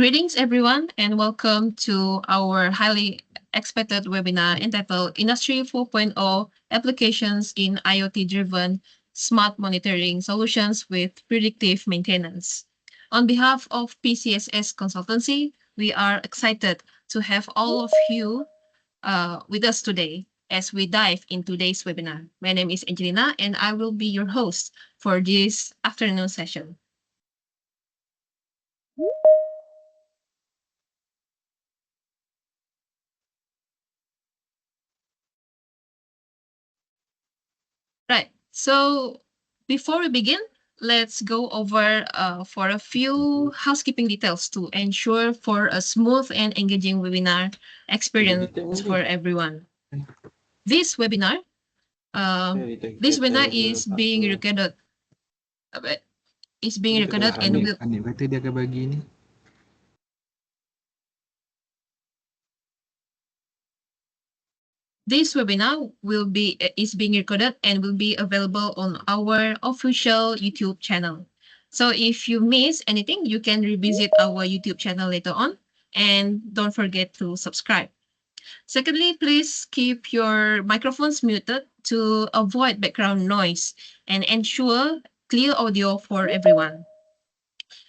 Greetings, everyone, and welcome to our highly expected webinar entitled Industry 4.0 Applications in IoT-Driven Smart Monitoring Solutions with Predictive Maintenance. On behalf of PCSS Consultancy, we are excited to have all of you with us today as we dive into today's webinar. My name is Angelina, and I will be your host for this afternoon session. Right. So before we begin, let's go over for a few housekeeping details to ensure for a smooth and engaging webinar experience for everyone. This webinar, this webinar is being recorded, uh, and will. Aneh kata dia akan bagi ni. This webinar is being recorded and will be available on our official YouTube channel. So if you miss anything, you can revisit our YouTube channel later on, and don't forget to subscribe. Secondly, please keep your microphones muted to avoid background noise and ensure clear audio for everyone.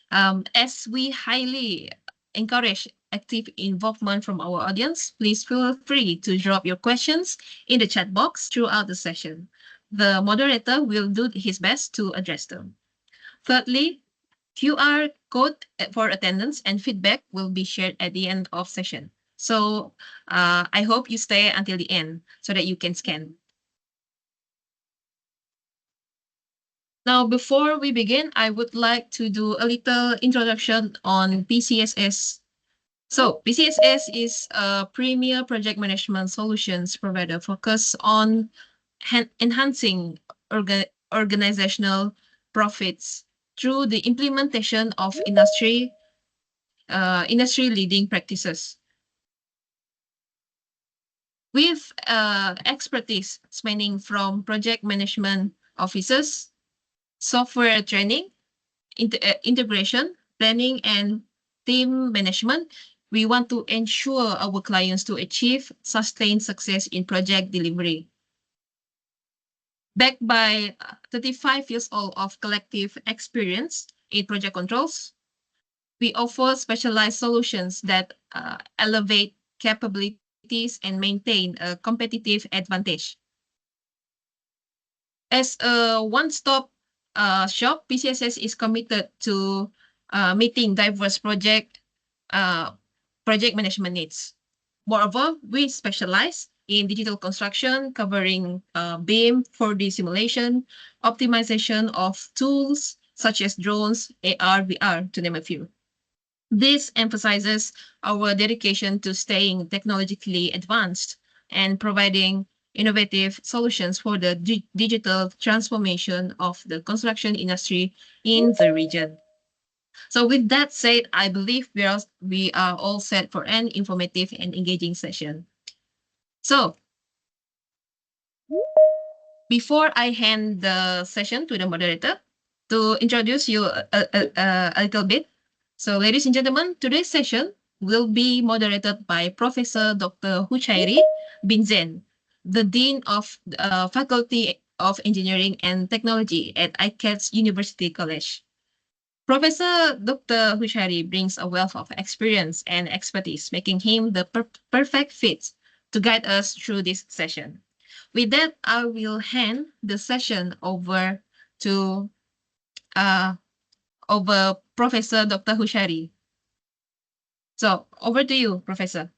As we highly encourage active involvement from our audience, please feel free to drop your questions in the chat box throughout the session. The moderator will do his best to address them. Thirdly, QR code for attendance and feedback will be shared at the end of session. So I hope you stay until the end so that you can scan. Now, before we begin, I would like to do a little introduction on PCSS. So PCSS is a premier project management solutions provider focused on enhancing organizational profits through the implementation of industry leading practices. With expertise spanning from project management offices, software training, integration, planning, and team management, we want to ensure our clients to achieve sustained success in project delivery. Backed by 35 years old of collective experience in project controls, we offer specialized solutions that elevate capabilities and maintain a competitive advantage. As a one-stop shop, PCSS is committed to meeting diverse project management needs. Moreover, we specialize in digital construction, covering BIM, 4D simulation, optimization of tools such as drones, AR, VR, to name a few. This emphasizes our dedication to staying technologically advanced and providing innovative solutions for the digital transformation of the construction industry in the region. So with that said, I believe we are all set for an informative and engaging session. So before I hand the session to the moderator to introduce you a little bit. So ladies and gentlemen, today's session will be moderated by Professor Dr. Hushairi bin Zain, the Dean of Faculty of Engineering and Technology at ICATS University College. Professor Dr. Hushairi brings a wealth of experience and expertise, making him the perfect fit to guide us through this session. With that, I will hand the session over to Professor Dr. Hushairi. So over to you, Professor.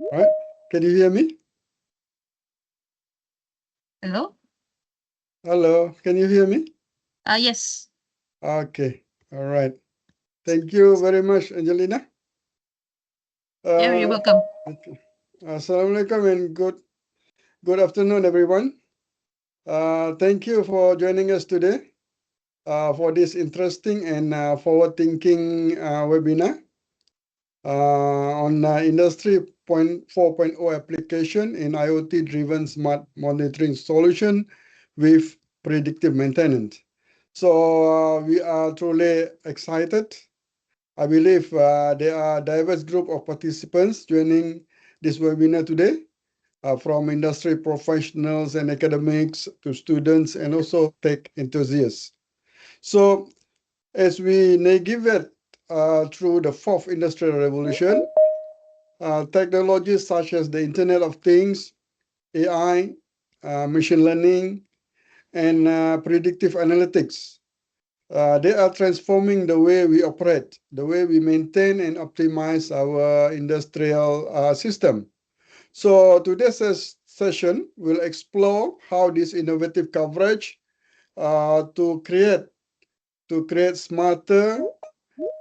All right. Can you hear me? Hello? Hello. Can you hear me? Yes. Okay. All right. Thank you very much, Angelina. Yeah, you're welcome. Okay. Assalamualaikum and good afternoon, everyone. Thank you for joining us today for this interesting and forward-thinking webinar. on Industry 4.0 application in IoT-driven smart monitoring solution with predictive maintenance. So we are truly excited. I believe there are a diverse group of participants joining this webinar today, from industry professionals and academics to students and also tech enthusiasts. So as we navigate through the fourth industrial revolution, technologies such as the Internet of Things, AI, machine learning, and predictive analytics, they are transforming the way we operate, the way we maintain and optimize our industrial system. So today's session will explore how this innovative coverage to create smarter,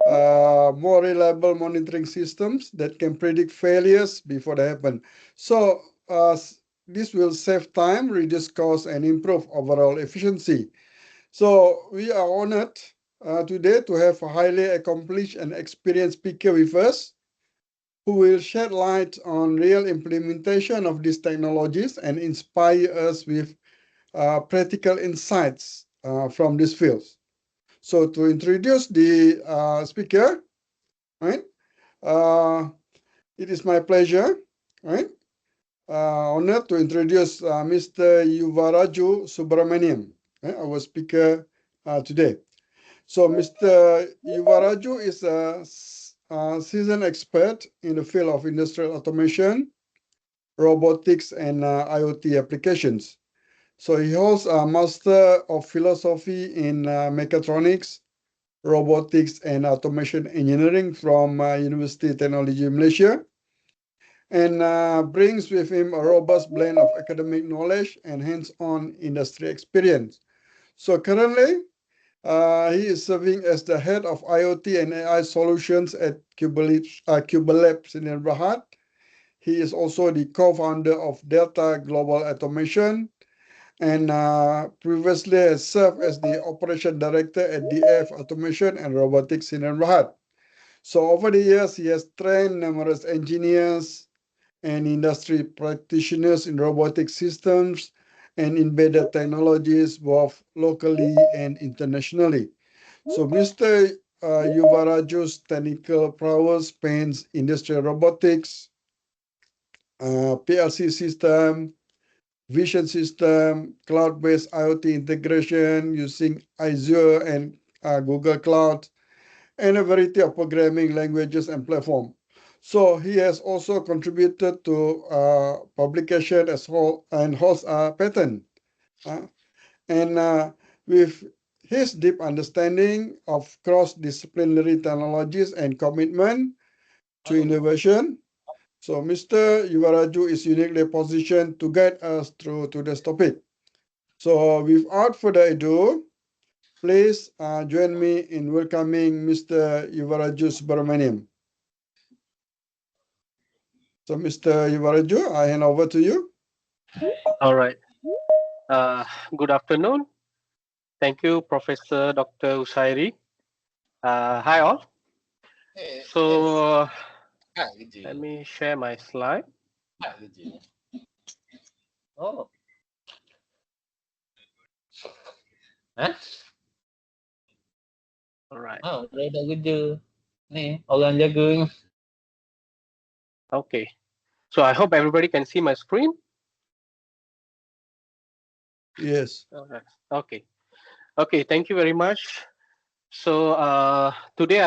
more reliable monitoring systems that can predict failures before they happen. So this will save time, reduce costs, and improve overall efficiency. So we are honored today to have a highly accomplished and experienced speaker with us who will shed light on real implementation of these technologies and inspire us with practical insights from these fields. So to introduce the speaker, right? It is my pleasure, right? Honored to introduce Mr. Yuvarajoo Subramaniam, right, our speaker today. So Mr. Yuvarajoo is a seasoned expert in the field of industrial automation, robotics, and IoT applications. So he holds a Master of Philosophy in Mechatronics, Robotics, and Automation Engineering from University Technology Malaysia, and brings with him a robust blend of academic knowledge and hands-on industry experience. So currently, he is serving as the head of IoT and AI solutions at Cubelabs in Berhad. He is also the co-founder of Delta Global Automation, and previously has served as the operation director at DF Automation and Robotics in Berhad. So over the years, he has trained numerous engineers and industry practitioners in robotic systems and embedded technologies, both locally and internationally. So Mr. Yuvarajoo's technical prowess spans industrial robotics, PLC system, vision system, cloud-based IoT integration using Azure and Google Cloud, and a variety of programming languages and platforms. So he has also contributed to publication as whole and holds a patent. And with his deep understanding of cross-disciplinary technologies and commitment to innovation, so Mr. Yuvarajoo is uniquely positioned to guide us through today's topic. So without further ado, please join me in welcoming Mr. Yuvarajoo Subramaniam. So Mr. Yuvarajoo, I hand over to you. All right. Good afternoon. Thank you, Professor Dr. Hushairi. Hi all. So let me share my slide. Oh. Hah? All right. Oh, udah ada kerja. Nih, orang jaga. Okay. So I hope everybody can see my screen. Yes. All right. Okay. Okay. Thank you very much. So today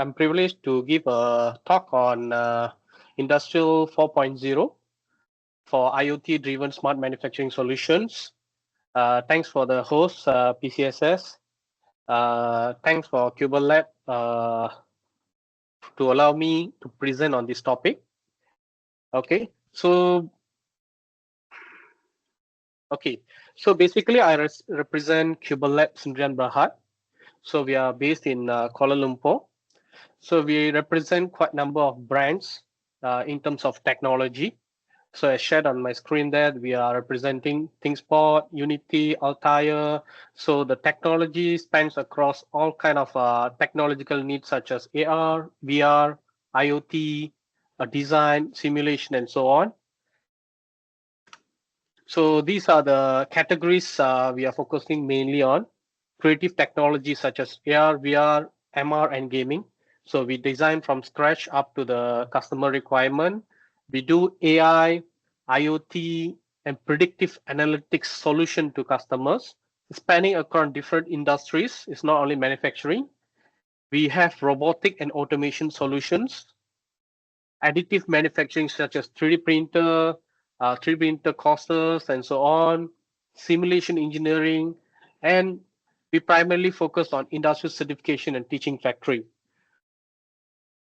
I'm privileged to give a talk on Industrial 4.0 for IoT-driven smart manufacturing solutions. Thanks for the host, PCSS. Thanks for Cubelab to allow me to present on this topic. Okay, so basically I represent Cubelab Sdn Berhad. So we are based in Kuala Lumpur. So we represent quite a number of brands in terms of technology. So as shared on my screen there, we are representing ThinkSpot, Unity, Altair. So the technology spans across all kind of technological needs such as AR, VR, IoT, design, simulation, and so on. So these are the categories we are focusing mainly on. Creative technology such as AR, VR, MR, and gaming. So we design from scratch up to the customer requirement. We do AI, IoT, and predictive analytics solution to customers, spanning across different industries. It's not only manufacturing. We have robotic and automation solutions, additive manufacturing such as 3D printer, 3D printer courses, and so on, simulation engineering, and we primarily focus on industrial certification and teaching factory.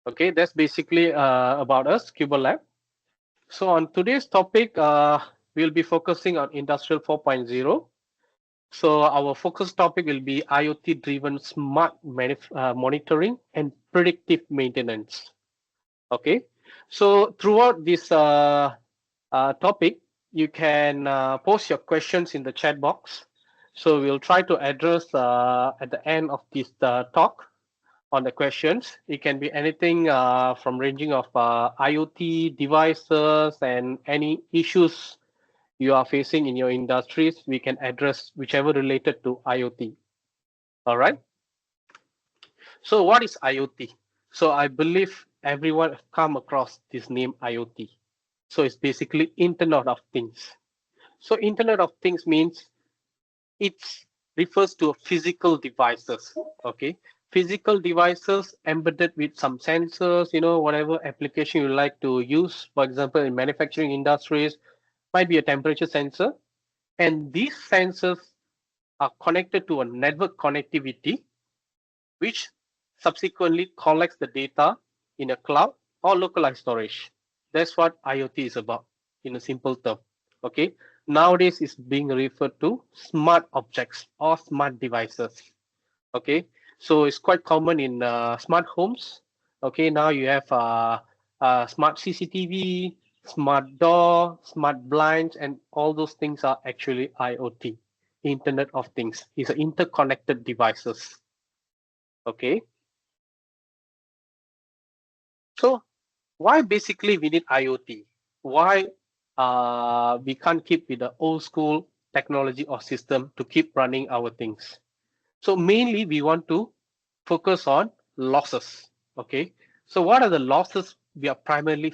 Okay, that's basically about us, Cuba Lab. So on today's topic, we'll be focusing on Industrial 4.0. So our focus topic will be IoT-driven smart monitoring and predictive maintenance. Okay, so throughout this topic, you can post your questions in the chat box. So we'll try to address at the end of this talk on the questions. It can be anything from ranging of IoT devices and any issues you are facing in your industries. We can address whichever related to IoT. All right. So what is IoT? So I believe everyone have come across this name IoT. So it's basically Internet of Things. So Internet of Things means it refers to physical devices. Okay, physical devices embedded with some sensors. Whatever application you like to use. For example, in manufacturing industries, might be a temperature sensor, and these sensors are connected to a network connectivity, which subsequently collects the data in a cloud or localized storage. That's what IoT is about in a simple term. Okay. Nowadays it's being referred to smart objects or smart devices. Okay. So it's quite common in smart homes. Okay. Now you have smart CCTV, smart door, smart blinds, and all those things are actually IoT, Internet of Things. It's interconnected devices. Okay. So why basically we need IoT? Why we can't keep with the old school technology or system to keep running our things? So mainly we want to focus on losses. Okay. So what are the losses we are primarily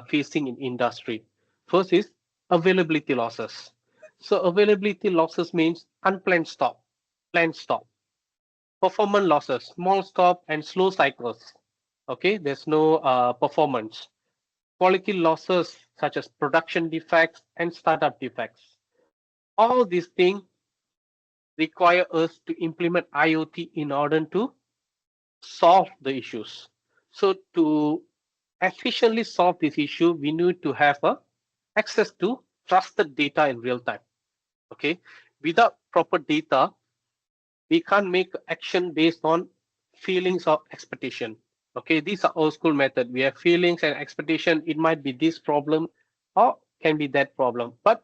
facing in industry? First is availability losses. So availability losses means unplanned stop, planned stop. Performance losses, small stop and slow cycles. Okay, there's no performance. Quality losses such as production defects and startup defects. All these things require us to implement IoT in order to solve the issues. So to efficiently solve this issue, we need to have access to trusted data in real time. Okay, without proper data, we can't make action based on feelings or expectation. Okay, these are old school method. We have feelings and expectation. It might be this problem or can be that problem. But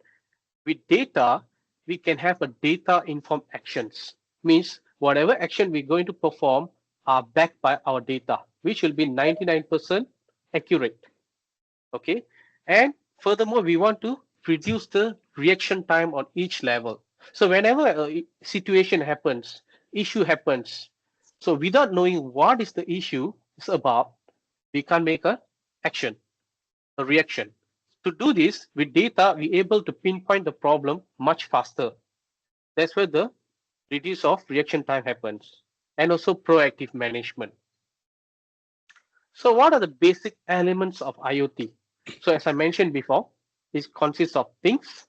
with data, we can have a data informed actions. Means whatever action we're going to perform are backed by our data, which will be 99% accurate. Okay, and furthermore, we want to reduce the reaction time on each level. So whenever a situation happens, issue happens, so without knowing what is the issue is about, we can't make a action, a reaction. To do this with data, we're able to pinpoint the problem much faster. That's where the reduce of reaction time happens, and also proactive management. So what are the basic elements of IoT? So as I mentioned before, it consists of things,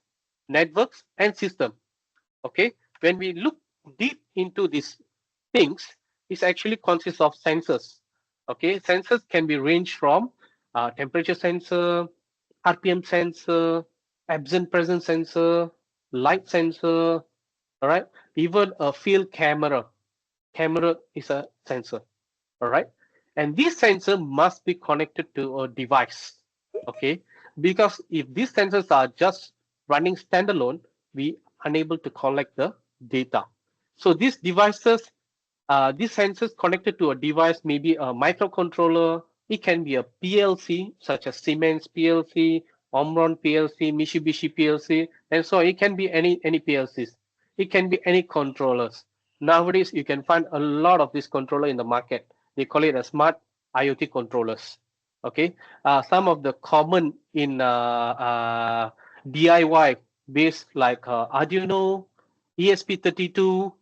networks, and system. Okay, when we look deep into these things, it actually consists of sensors. Okay, sensors can be ranged from temperature sensor, RPM sensor, absent present sensor, light sensor, all right, even a field camera. Camera is a sensor, all right, and this sensor must be connected to a device. Okay, because if these sensors are just running standalone, we unable to collect the data. So these devices, these sensors connected to a device, maybe a microcontroller, It can be a PLC, such as Siemens PLC, Omron PLC, Mitsubishi PLC, and so it can be any PLCs. It can be any controllers. Nowadays, you can find a lot of this controller in the market. They call it a smart IoT controllers. Okay, some of the common in DIY based like Arduino, ESP32,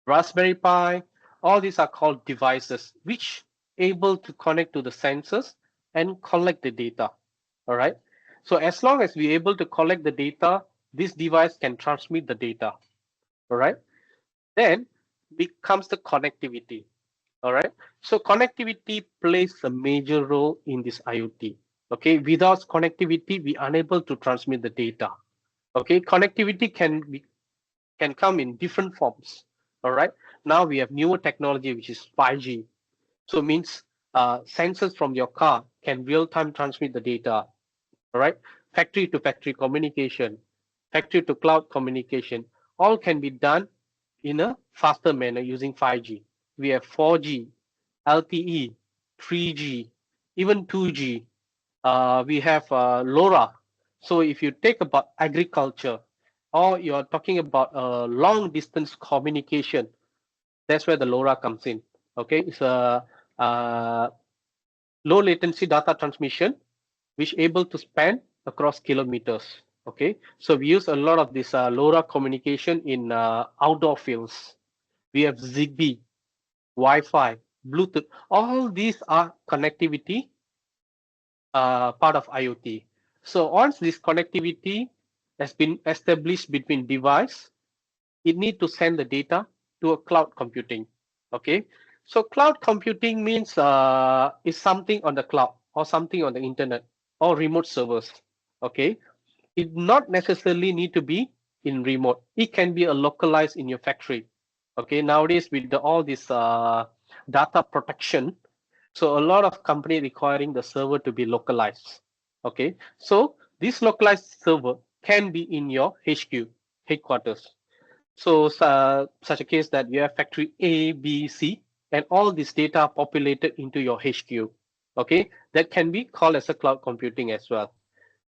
Raspberry Pi, all these are called devices which able to connect to the sensors and collect the data. All right. So as long as we're able to collect the data, this device can transmit the data. All right. Then becomes the connectivity. All right. So connectivity plays a major role in this IoT. Okay. Without connectivity, we are unable to transmit the data. Okay. Connectivity can come in different forms. All right. Now we have newer technology, which is 5G. So it means sensors from your car can real time transmit the data. All right. Factory to factory communication, factory to cloud communication, all can be done in a faster manner using 5G. We have 4G, LTE, 3G, even 2G. We have LoRa. So if you take about agriculture, or you're talking about long distance communication, that's where the LoRa comes in. Okay, it's a low latency data transmission, which able to span across kilometers. Okay, so we use a lot of this LoRa communication in outdoor fields. We have Zigbee, Wi-Fi, Bluetooth. All these are connectivity part of IoT. So once this connectivity has been established between device, it need to send the data to a cloud computing. Okay, so cloud computing means is something on the cloud or something on the internet or remote servers. Okay, it not necessarily need to be in remote. It can be a localized in your factory. Okay, nowadays with all this data protection, so a lot of company requiring the server to be localized. Okay, so this localized server can be in your HQ, headquarters. So such a case that you have factory A, B, C, and all this data populated into your HQ. Okay, that can be called as a cloud computing as well.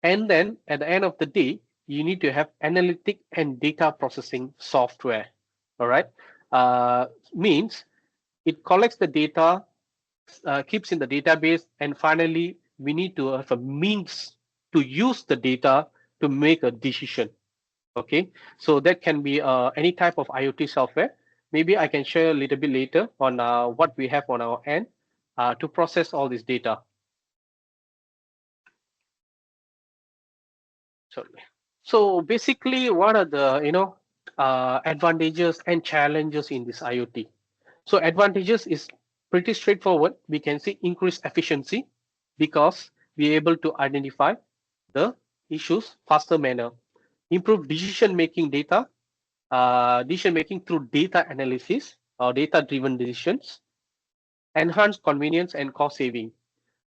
And then at the end of the day, you need to have analytic and data processing software. All right, means it collects the data, keeps in the database, and finally we need to have a means to use the data to make a decision. Okay, so that can be any type of IoT software. Maybe I can share a little bit later on what we have on our end to process all this data. Sorry. So basically, what are the advantages and challenges in this IoT? So advantages is pretty straightforward. We can see increased efficiency because we're able to identify the issues faster manner, improve decision making decision making through data analysis or data driven decisions, enhance convenience and cost saving.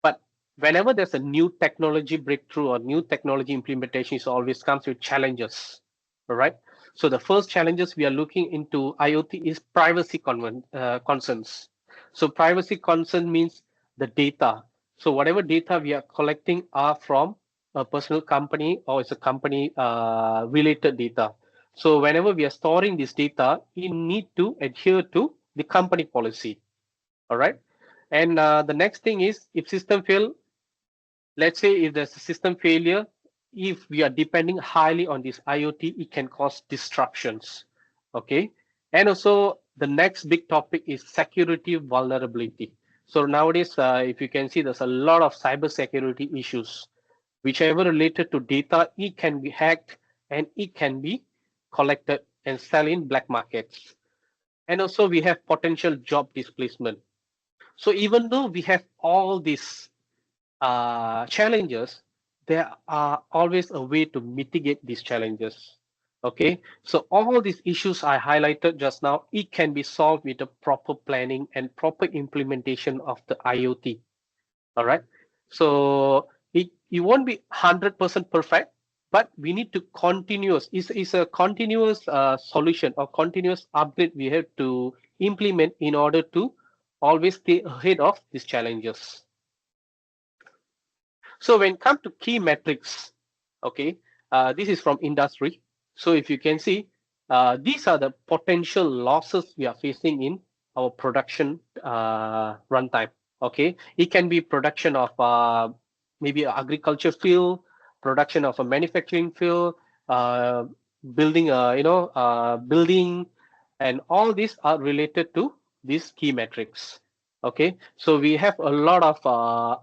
But whenever there's a new technology breakthrough or new technology implementation, it always comes with challenges. All right. So the first challenges we are looking into IoT is privacy concerns. So privacy concern means the data. So whatever data we are collecting are from a personal company or it's a company related data. So whenever we are storing this data, we need to adhere to the company policy. All right. And the next thing is if system fail, let's say if there's a system failure, if we are depending highly on this IoT, it can cause disruptions. Okay. And also the next big topic is security vulnerability. So nowadays, if you can see, there's a lot of cybersecurity issues, whichever related to data, it can be hacked and it can be collected and sell in black markets. And also we have potential job displacement. So even though we have all these challenges, there are always a way to mitigate these challenges. Okay, so all these issues I highlighted just now, it can be solved with the proper planning and proper implementation of the IoT. All right, so it won't be 100% perfect, but we need to continuous. It's a continuous solution or continuous upgrade we have to implement in order to always stay ahead of these challenges. So when it comes to key metrics, okay, this is from industry. So if you can see, these are the potential losses we are facing in our production runtime. Okay, it can be production of maybe agriculture field, production of a manufacturing field, uh, building a building, and all these are related to these key metrics. Okay, so we have a lot of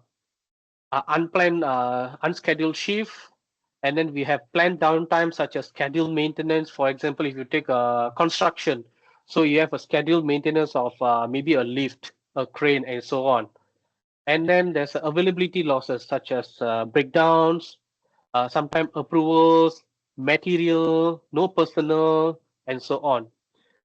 unplanned, unscheduled shift, and then we have planned downtime such as scheduled maintenance. For example, if you take construction, so you have a scheduled maintenance of maybe a lift, a crane, and so on. And then there's availability losses such as breakdowns, sometimes approvals, material, no personnel, and so on.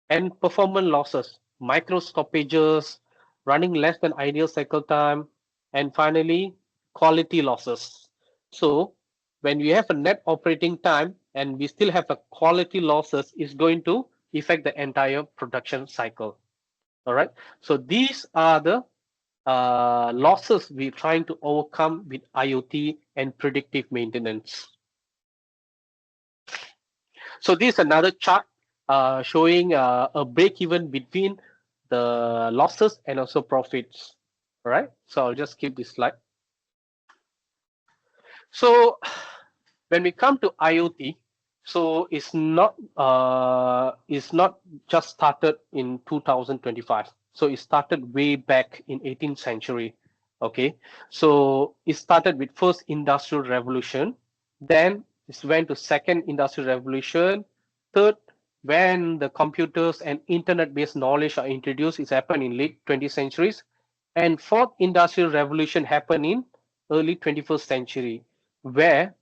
And performance losses, micro stoppages, running less than ideal cycle time, and finally, quality losses. So when we have a net operating time and we still have a quality losses, is going to affect the entire production cycle. All right. So these are the losses we're trying to overcome with IoT and predictive maintenance. So this is another chart showing a break even between the losses and also profits. All right. So I'll just skip this slide. So when we come to IoT, so it's not just started in 2025. So it started way back in 18th century. Okay, so it started with first industrial revolution, then it went to second industrial revolution, third when the computers and internet-based knowledge are introduced, it's happened in late 20th centuries, and fourth industrial revolution happened in early 21st century, where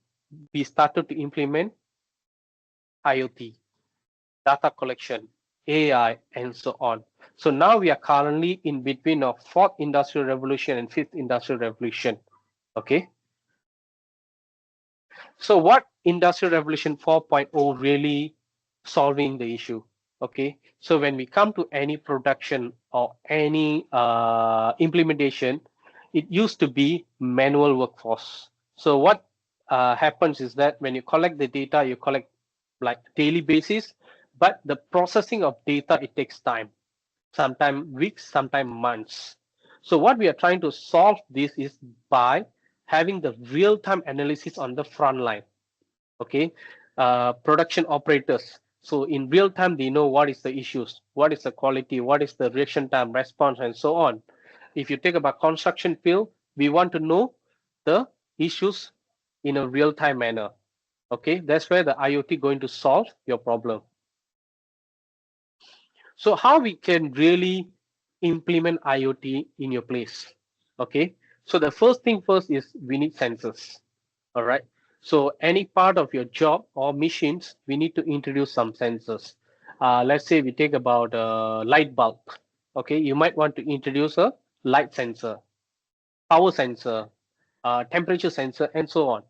we started to implement IoT, data collection, AI, and so on. So now we are currently in between of fourth industrial revolution and fifth industrial revolution. Okay. So what industrial revolution 4.0 really solving the issue? Okay. So when we come to any production or any implementation, it used to be manual workforce. So what happens is that when you collect the data, you collect like daily basis, but the processing of data, it takes time, sometimes weeks, sometimes months. So what we are trying to solve this is by having the real-time analysis on the front line. Okay, production operators. So in real time, they know what is the issues, what is the quality, what is the reaction time, response, and so on. If you take about construction field, we want to know the issues in a real time manner. Okay, that's where the IoT going to solve your problem. So how we can really implement IoT in your place? Okay, so the first thing first is we need sensors. All right. So any part of your job or machines, we need to introduce some sensors. Let's say we take about a light bulb. Okay, you might want to introduce a light sensor, power sensor, temperature sensor, and so on.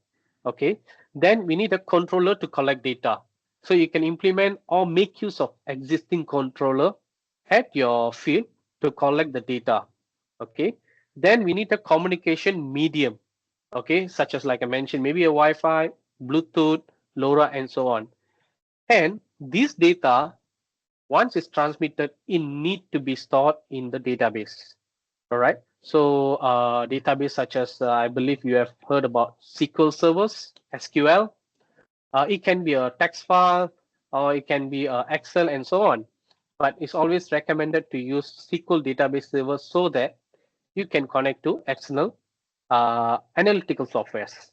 Okay, then we need a controller to collect data. So you can implement or make use of existing controller at your field to collect the data. Okay, then we need a communication medium. Okay, such as like I mentioned, maybe a Wi-Fi, Bluetooth, LoRa, and so on. And this data, once it's transmitted, it need to be stored in the database. All right. So database such as I believe you have heard about SQL servers, SQL. It can be a text file or it can be Excel and so on. But it's always recommended to use SQL database servers so that you can connect to external analytical softwares.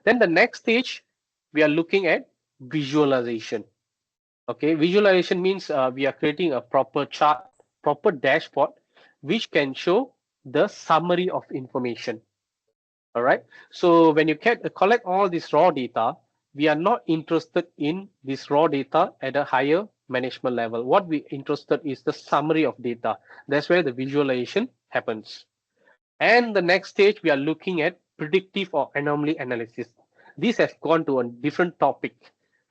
Then the next stage, we are looking at visualization. Okay, visualization means we are creating a proper chart, proper dashboard, which can show the summary of information. All right. So when you collect all this raw data, we are not interested in this raw data at a higher management level. What we interested is the summary of data. That's where the visualization happens. And the next stage, we are looking at predictive or anomaly analysis. These have gone to a different topic,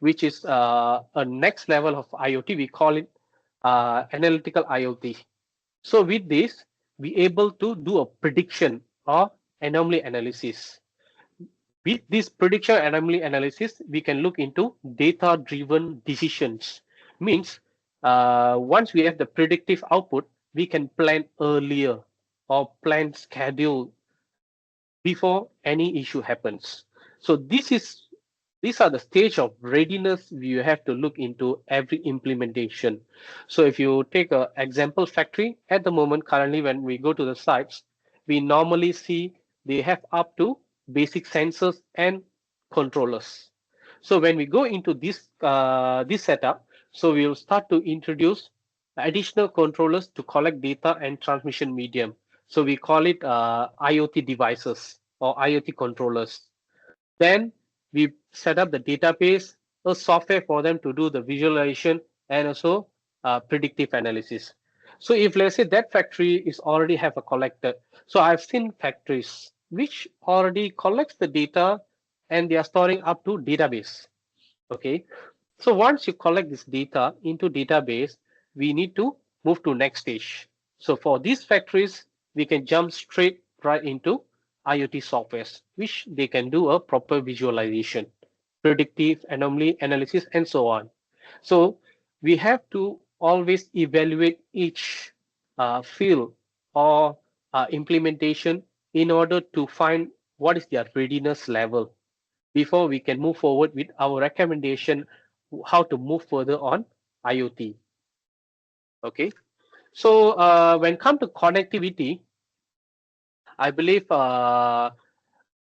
which is a next level of IoT. We call it analytical IoT. So with this, we able to do a prediction or anomaly analysis. With this prediction anomaly analysis, we can look into data-driven decisions. Means once we have the predictive output, we can plan earlier or plan schedule before any issue happens. So these are the stage of readiness you have to look into every implementation. So if you take an example factory at the moment, currently when we go to the sites, we normally see they have up to basic sensors and controllers. So when we go into this setup, so we will start to introduce additional controllers to collect data and transmission medium. So we call it IoT devices or IoT controllers. Then we set up the database, a software for them to do the visualization and also predictive analysis. So if let's say that factory is already have a collector, so I've seen factories which already collects the data and they are storing up to database. Okay, so once you collect this data into database, we need to move to next stage. So for these factories, we can jump straight right into IoT softwares, which they can do a proper visualization, predictive anomaly analysis, and so on. So we have to always evaluate each field or implementation in order to find what is their readiness level before we can move forward with our recommendation how to move further on IoT. Okay, so when come to connectivity, I believe a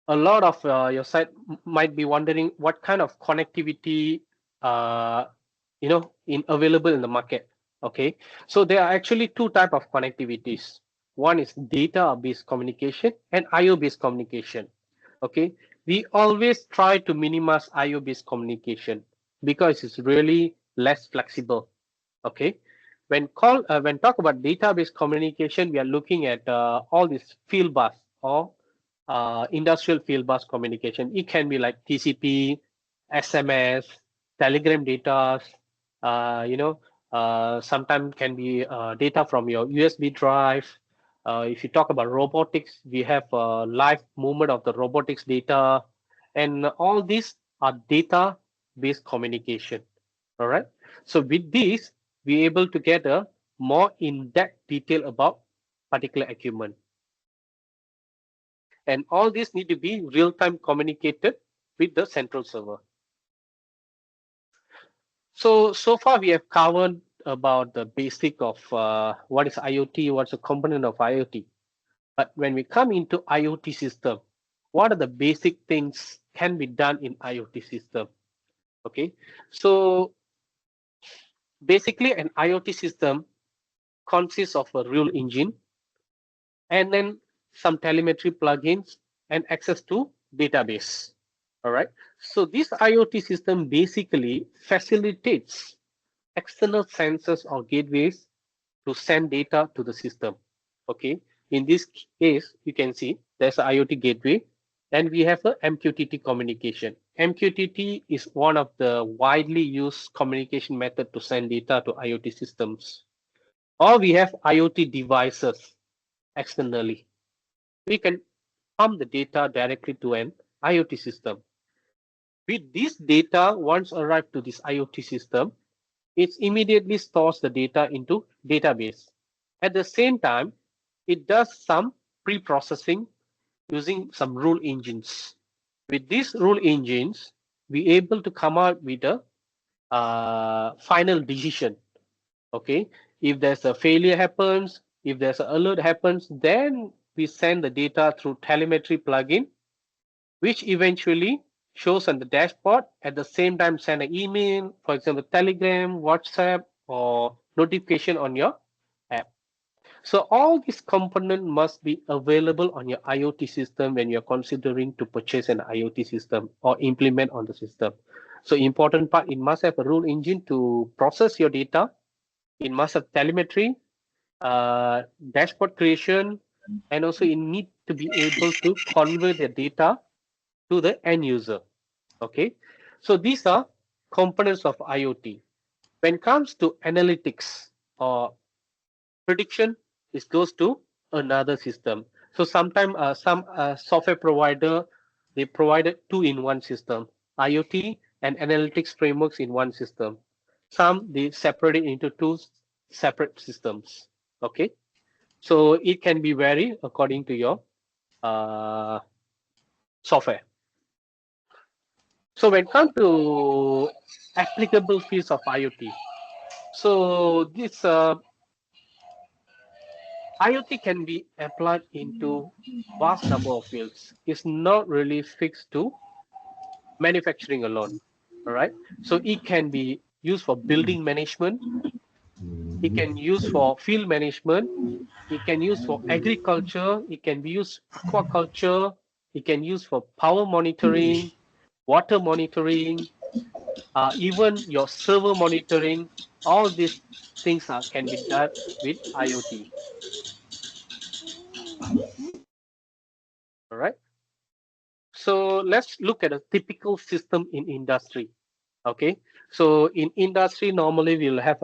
lot of your site might be wondering what kind of connectivity uh, in available in the market. Okay, so there are actually two type of connectivities. One is data based communication and IO based communication. Okay, we always try to minimize IO based communication because it's really less flexible. Okay, when talk about database communication, we are looking at all these field bus or industrial field bus communication. It can be like TCP, SMS, Telegram data. Sometimes can be data from your USB drive. If you talk about robotics, we have live movement of the robotics data, and all these are data-based communication. All right. So with this, we're able to get a more in-depth detail about particular equipment. And all these need to be real-time communicated with the central server. So far we have covered about the basic of what is IoT, what's a component of IoT. But when we come into IoT system, what are the basic things can be done in IoT system? Okay, so basically an IoT system consists of a rule engine and then some telemetry plugins and access to database. All right. So this IoT system basically facilitates external sensors or gateways to send data to the system. Okay. In this case, you can see there's an IoT gateway and we have a MQTT communication. MQTT is one of the widely used communication method to send data to IoT systems. Or we have IoT devices externally. We can pump the data directly to an IoT system. With this data, once arrived to this IoT system, it immediately stores the data into database. At the same time, it does some pre-processing using some rule engines. With these rule engines, we able to come out with a final decision. Okay, if there's a failure happens, if there's an alert happens, then we send the data through telemetry plugin, which eventually shows on the dashboard. At the same time, send an email, for example, Telegram, WhatsApp, or notification on your app. So all these components must be available on your IoT system when you're considering to purchase an IoT system or implement on the system. So important part, it must have a rule engine to process your data. It must have telemetry, dashboard creation, and also it need to be able to convert the data to the end user. Okay, so these are components of IoT. When it comes to analytics or prediction, it goes to another system. So sometimes some software provider they provided two-in-one system, IoT and analytics frameworks in one system. Some they separated into two separate systems. Okay, so it can be vary according to your uh, software. So when it comes to applicable fields of IoT, so this IoT can be applied into vast number of fields. It's not really fixed to manufacturing alone. All right. So it can be used for building management. It can use for field management. It can use for agriculture. It can be used aquaculture. It can use for power monitoring, water monitoring, even your server monitoring. All these things can be done with IoT. All right. So let's look at a typical system in industry. Okay, so in industry normally we'll have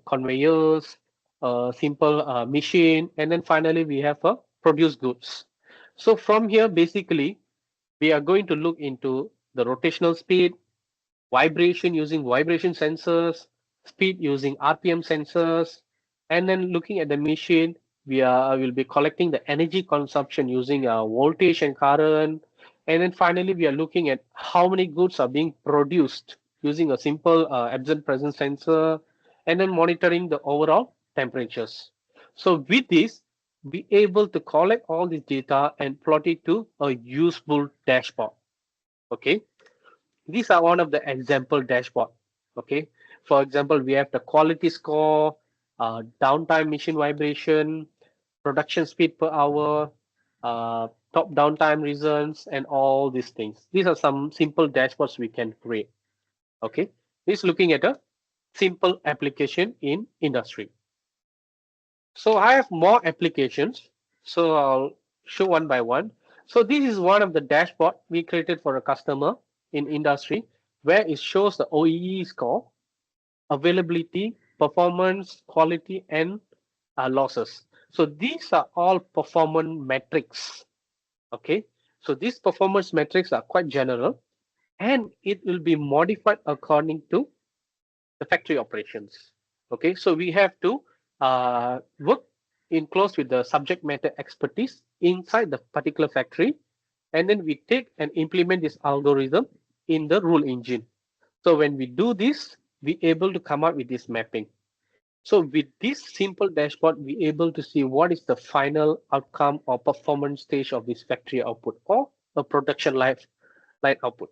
conveyors, a simple machine, and then finally we have a produce goods. So from here basically we are going to look into the rotational speed, vibration using vibration sensors, speed using RPM sensors, and then looking at the machine, will be collecting the energy consumption using voltage and current, and then finally we are looking at how many goods are being produced using a simple absent present sensor, and then monitoring the overall temperatures. So with this, be able to collect all this data and plot it to a useful dashboard. Okay, these are one of the example dashboard. Okay, for example, we have the quality score, downtime machine vibration, production speed per hour, top downtime reasons, and all these things. These are some simple dashboards we can create. Okay, this is looking at a simple application in industry. So I have more applications, so I'll show one by one. So this is one of the dashboard we created for a customer in industry where it shows the OEE score, availability, performance, quality, and losses. So these are all performance metrics. Okay, so these performance metrics are quite general and it will be modified according to the factory operations. Okay, so we have to work in close with the subject matter expertise inside the particular factory, and then we take and implement this algorithm in the rule engine. So when we do this, we able to come up with this mapping. So with this simple dashboard, we able to see what is the final outcome or performance stage of this factory output or a production line output.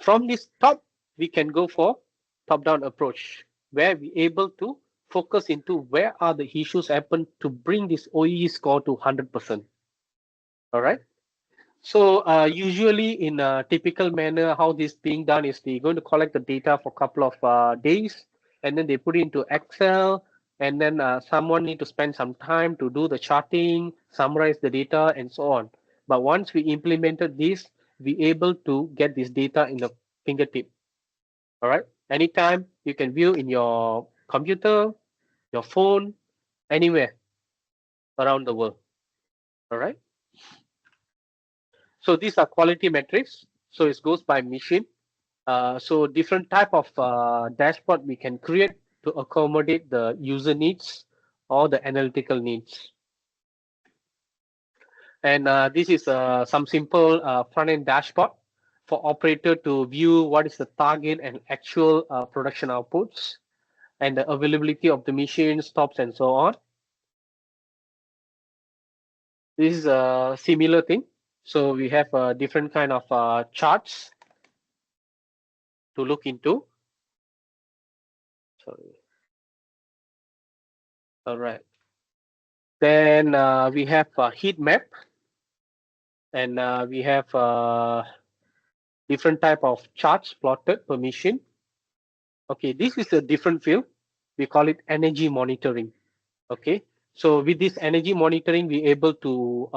From this top, we can go for top-down approach, where we able to focus into where are the issues happen to bring this OEE score to 100%. All right. So usually in a typical manner, how this being done is they're going to collect the data for a couple of days, and then they put it into Excel, and then someone need to spend some time to do the charting, summarize the data, and so on. But once we implemented this, we able to get this data in the fingertip. All right. Anytime you can view in your computer, your phone, anywhere around the world. All right. So these are quality metrics. So it goes by machine. So different type of dashboard we can create to accommodate the user needs or the analytical needs. And this is some simple front-end dashboard for operator to view what is the target and actual production outputs and the availability of the machine, stops, and so on. This is a similar thing. So we have a different kind of charts to look into. Sorry. All right. Then we have a heat map, and we have different type of charts plotted per machine. Okay, this is a different field. We call it energy monitoring. Okay, so with this energy monitoring, we able to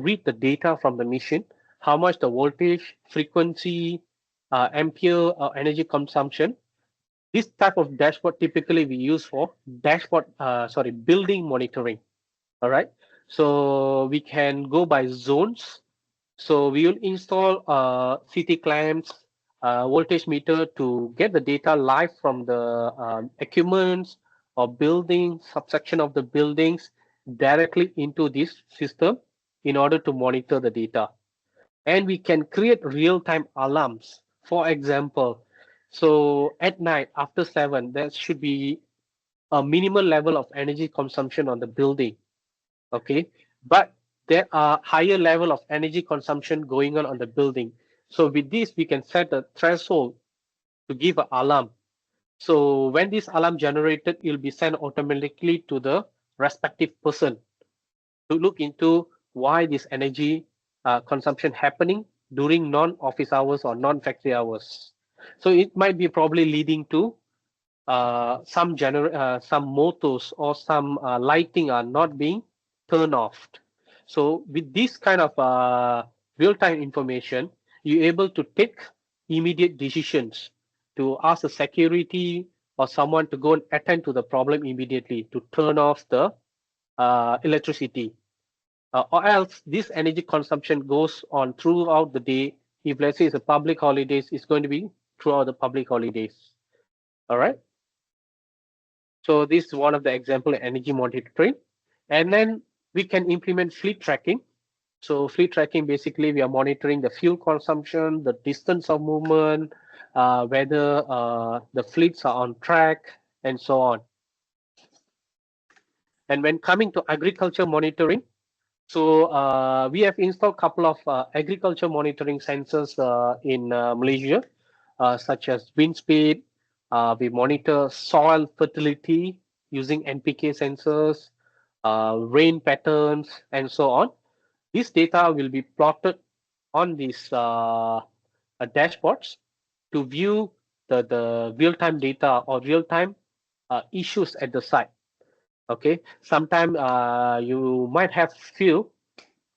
read the data from the machine, how much the voltage, frequency, ampere, energy consumption. This type of dashboard typically we use for building monitoring. All right, so we can go by zones. So we will install CT clamps, voltage meter to get the data live from the equipments or building subsection of the buildings directly into this system in order to monitor the data. And we can create real-time alarms. For example, so at night after 7, there should be a minimal level of energy consumption on the building. Okay, but there are higher level of energy consumption going on the building. So with this, we can set a threshold to give an alarm. So when this alarm generated, it will be sent automatically to the respective person to look into why this energy consumption happening during non-office hours or non-factory hours. So it might be probably leading to some motors or some lighting are not being turned off. So with this kind of real-time information, you're able to take immediate decisions to ask the security or someone to go and attend to the problem immediately to turn off the electricity. Or else this energy consumption goes on throughout the day. If let's say it's a public holidays, it's going to be throughout the public holidays. All right. So this is one of the example of energy monitoring. And then we can implement fleet tracking. So fleet tracking, basically we are monitoring the fuel consumption, the distance of movement, whether the fleets are on track and so on. And when coming to agriculture monitoring, so we have installed a couple of agriculture monitoring sensors in Malaysia, such as wind speed. We monitor soil fertility using NPK sensors, rain patterns, and so on. This data will be plotted on these dashboards to view the real-time data or real-time issues at the site. Okay, sometimes you might have field,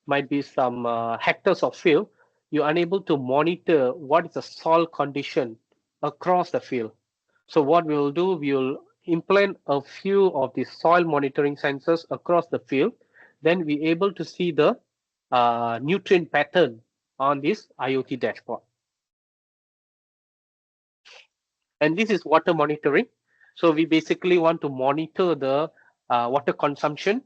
might be some hectares of field. You're unable to monitor what is the soil condition across the field. So what we'll do, we'll implement a few of the soil monitoring sensors across the field. Then we're able to see the nutrient pattern on this IoT dashboard. And this is water monitoring. So we basically want to monitor the water consumption,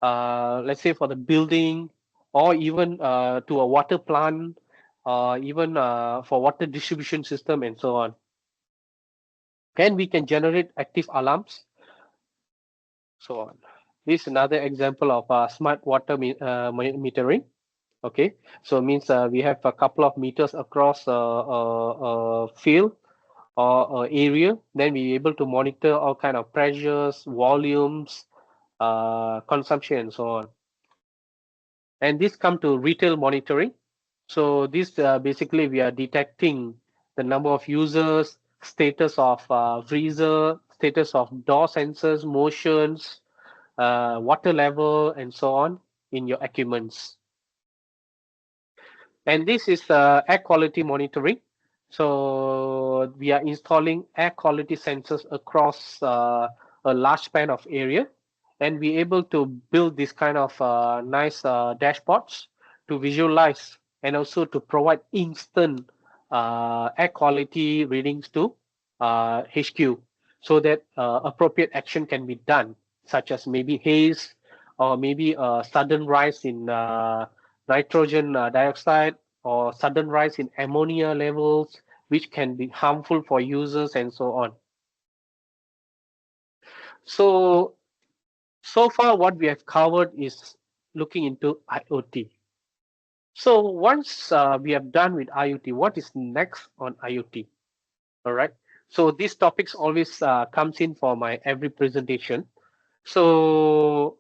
let's say for the building or even to a water plant, even for water distribution system and so on. And we can generate active alarms, so on. This is another example of smart water metering. Okay, so it means we have a couple of meters across a field or area. Then we able to monitor all kind of pressures, volumes, consumption, and so on. And this come to retail monitoring. So this basically we are detecting the number of users, status of freezer, status of door sensors, motions, water level, and so on in your equipments. And this is air quality monitoring. So we are installing air quality sensors across a large span of area, and be able to build this kind of nice dashboards to visualize and also to provide instant air quality readings to HQ, so that appropriate action can be done, such as maybe haze or maybe a sudden rise in nitrogen dioxide or sudden rise in ammonia levels, which can be harmful for users and so on. So far what we have covered is looking into IoT. So once we have done with IoT, what is next on IoT? All right. So these topics always comes in for my every presentation. So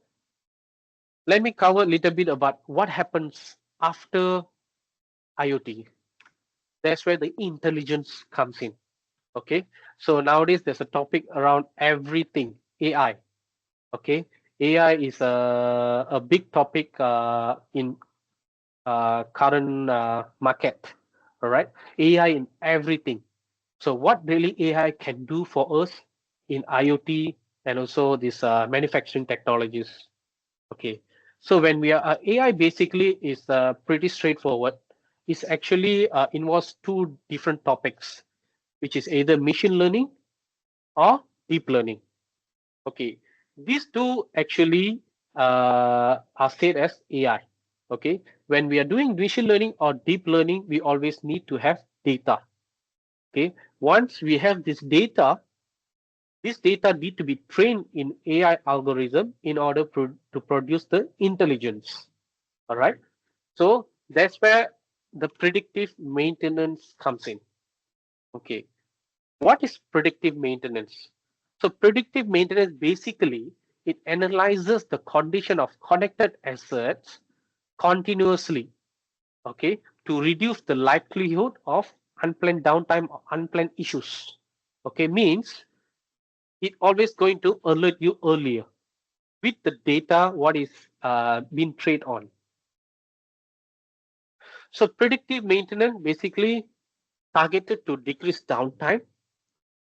let me cover a little bit about what happens after IoT. That's where the intelligence comes in. Okay. So nowadays there's a topic around everything AI. Okay. AI is a big topic in current market. All right. AI in everything. So what really AI can do for us in IoT and also these manufacturing technologies. Okay. So when we are AI basically is pretty straightforward. It's actually involves two different topics, which is either machine learning or deep learning. Okay, these two actually are said as AI. Okay, when we are doing machine learning or deep learning, we always need to have data. Okay, once we have this data need to be trained in AI algorithm in order to produce the intelligence. All right, so that's where the predictive maintenance comes in. Okay, what is predictive maintenance? So predictive maintenance basically it analyzes the condition of connected assets continuously, okay, to reduce the likelihood of unplanned downtime or unplanned issues. Okay, means it always going to alert you earlier with the data what is being trained on. So predictive maintenance basically targeted to decrease downtime,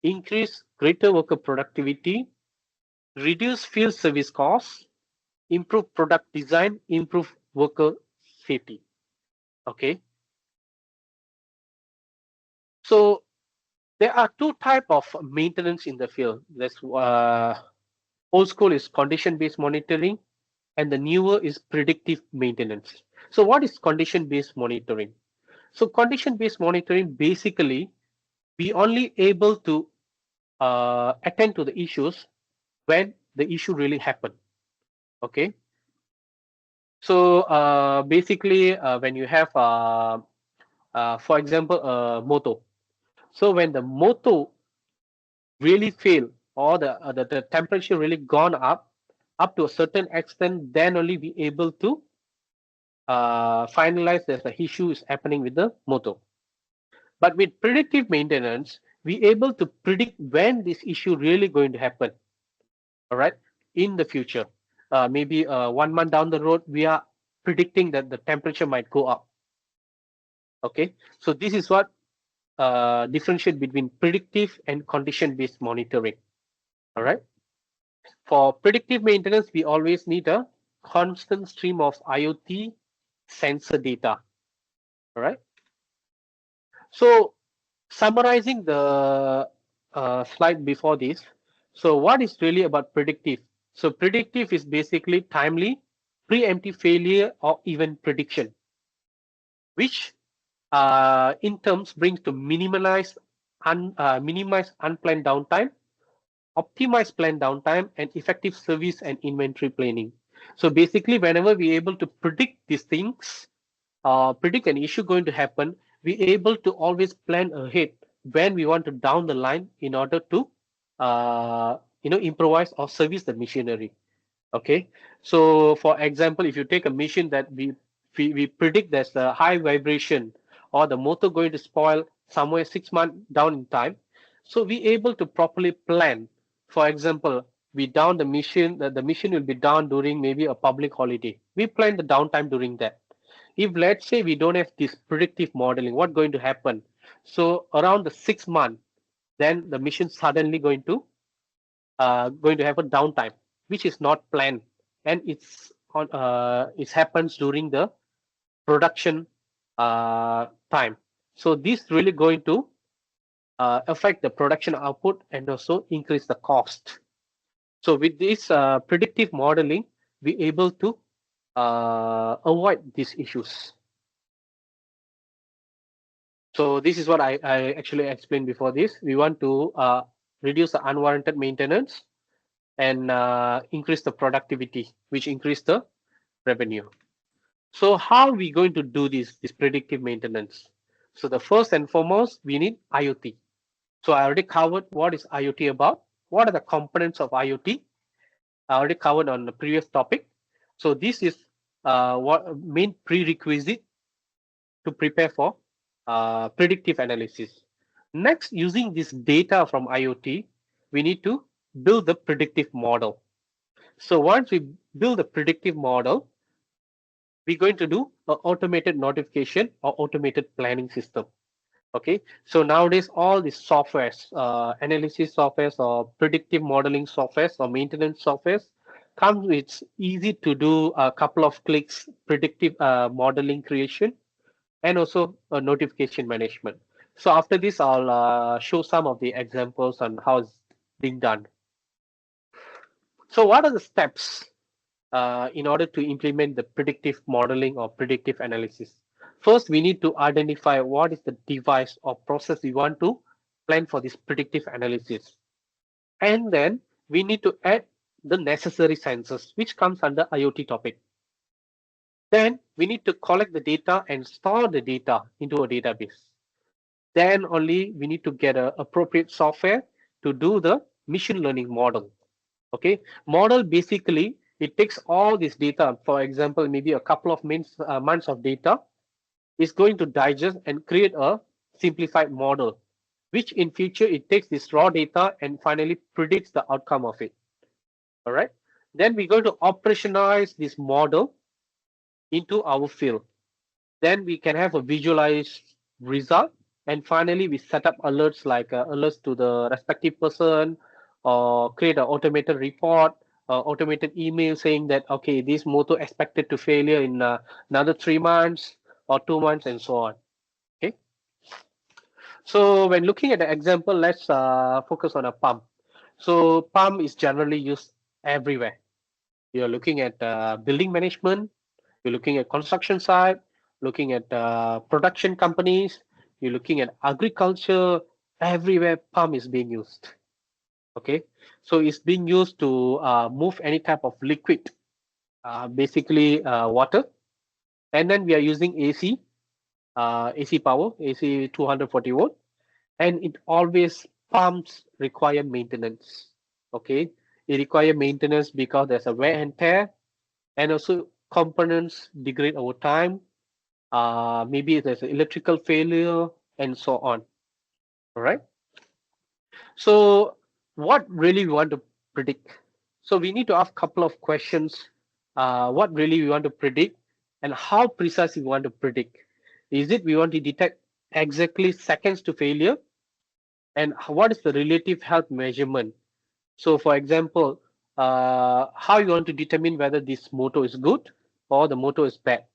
increase greater worker productivity, reduce field service costs, improve product design, improve worker safety. Okay, so there are two type of maintenance in the field. There's old school is condition based monitoring, and the newer is predictive maintenance. So what is condition based monitoring? So condition based monitoring basically we only able to attend to the issues when the issue really happened. Okay, so basically when you have for example a motor, so when the motor really fail or the temperature really gone up to a certain extent, then only be able to finalize that the issue is happening with the motor. But with predictive maintenance, we able to predict when this issue really going to happen. All right, in the future, maybe 1 month down the road, we are predicting that the temperature might go up. Okay, so this is what differentiate between predictive and condition based monitoring. All right. For predictive maintenance, we always need a constant stream of IoT sensor data. All right. So summarizing the slide before this. So what is really about predictive? So predictive is basically timely, preemptive failure or even prediction, which in terms brings to minimize unplanned downtime, optimize planned downtime, and effective service and inventory planning. So basically, whenever we're able to predict these things, predict an issue going to happen, we're able to always plan ahead when we want to down the line in order to improvise or service the machinery. Okay, so for example, if you take a machine that we predict there's a high vibration or the motor going to spoil somewhere 6 months down in time, so we able to properly plan. For example, we down the machine, the machine will be down during maybe a public holiday. We plan the downtime during that. If let's say we don't have this predictive modeling, what going to happen? So around the 6 month, then the machine suddenly going to have a downtime, which is not planned, and it happens during the production time. So this really going to affect the production output and also increase the cost. So with this predictive modeling, we able to avoid these issues. So this is what I actually explained before this. We want to reduce the unwarranted maintenance and increase the productivity, which increase the revenue. So how are we going to do this predictive maintenance? So the first and foremost, we need IoT. So I already covered what is IoT about. What are the components of IoT? I already covered on the previous topic. So this is what main prerequisite to prepare for predictive analysis. Next, using this data from IoT, we need to build the predictive model. So once we build the predictive model, we're going to do an automated notification or automated planning system. Okay, so nowadays all these softwares, analysis softwares or predictive modeling softwares or maintenance softwares comes with easy to do a couple of clicks, predictive modeling creation, and also notification management. So after this, I'll show some of the examples on how it's being done. So what are the steps in order to implement the predictive modeling or predictive analysis? First, we need to identify what is the device or process we want to plan for this predictive analysis. And then we need to add the necessary sensors, which comes under IoT topic. Then we need to collect the data and store the data into a database. Then only we need to get an appropriate software to do the machine learning model. Okay, model basically it takes all this data, for example, maybe a couple of months of data, is going to digest and create a simplified model, which in future it takes this raw data and finally predicts the outcome of it. All right. Then we're going to operationalize this model into our field. Then we can have a visualized result. And finally, we set up alerts like alerts to the respective person or create an automated report, automated email saying that, okay, this motor expected to failure in another 3 months or 2 months and so on. Okay. So when looking at the example, let's focus on a pump. So pump is generally used everywhere. You're looking at building management, you're looking at construction site, looking at production companies, you're looking at agriculture, everywhere pump is being used. Okay, so it's being used to move any type of liquid, basically water. And then we are using AC power, AC 240 volt, and it always pumps require maintenance. Okay, it require maintenance because there's a wear and tear, and also components degrade over time. Maybe there's an electrical failure and so on. All right. So what really we want to predict? So we need to ask a couple of questions. What really we want to predict and how precise we want to predict? Is it we want to detect exactly seconds to failure? And what is the relative health measurement? So for example, how you want to determine whether this motor is good or the motor is bad?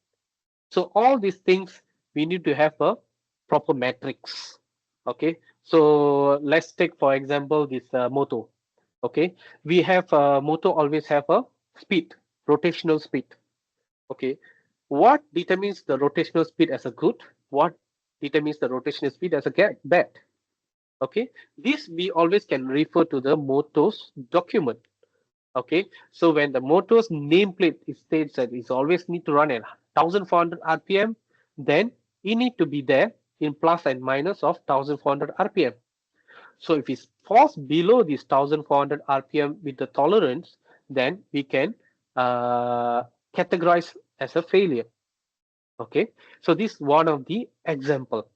So all these things we need to have a proper metrics. Okay, so let's take for example this motor. Okay, we have motor always have a speed, rotational speed. Okay, what determines the rotational speed as a good? What determines the rotational speed as a bad? Okay, this we always can refer to the motor's document. Okay, so when the motor's nameplate states that it's always need to run at 1400 rpm, then it need to be there in plus and minus of 1400 rpm. So if it falls below this 1400 rpm with the tolerance, then we can categorize as a failure. Okay, so this is one of the example.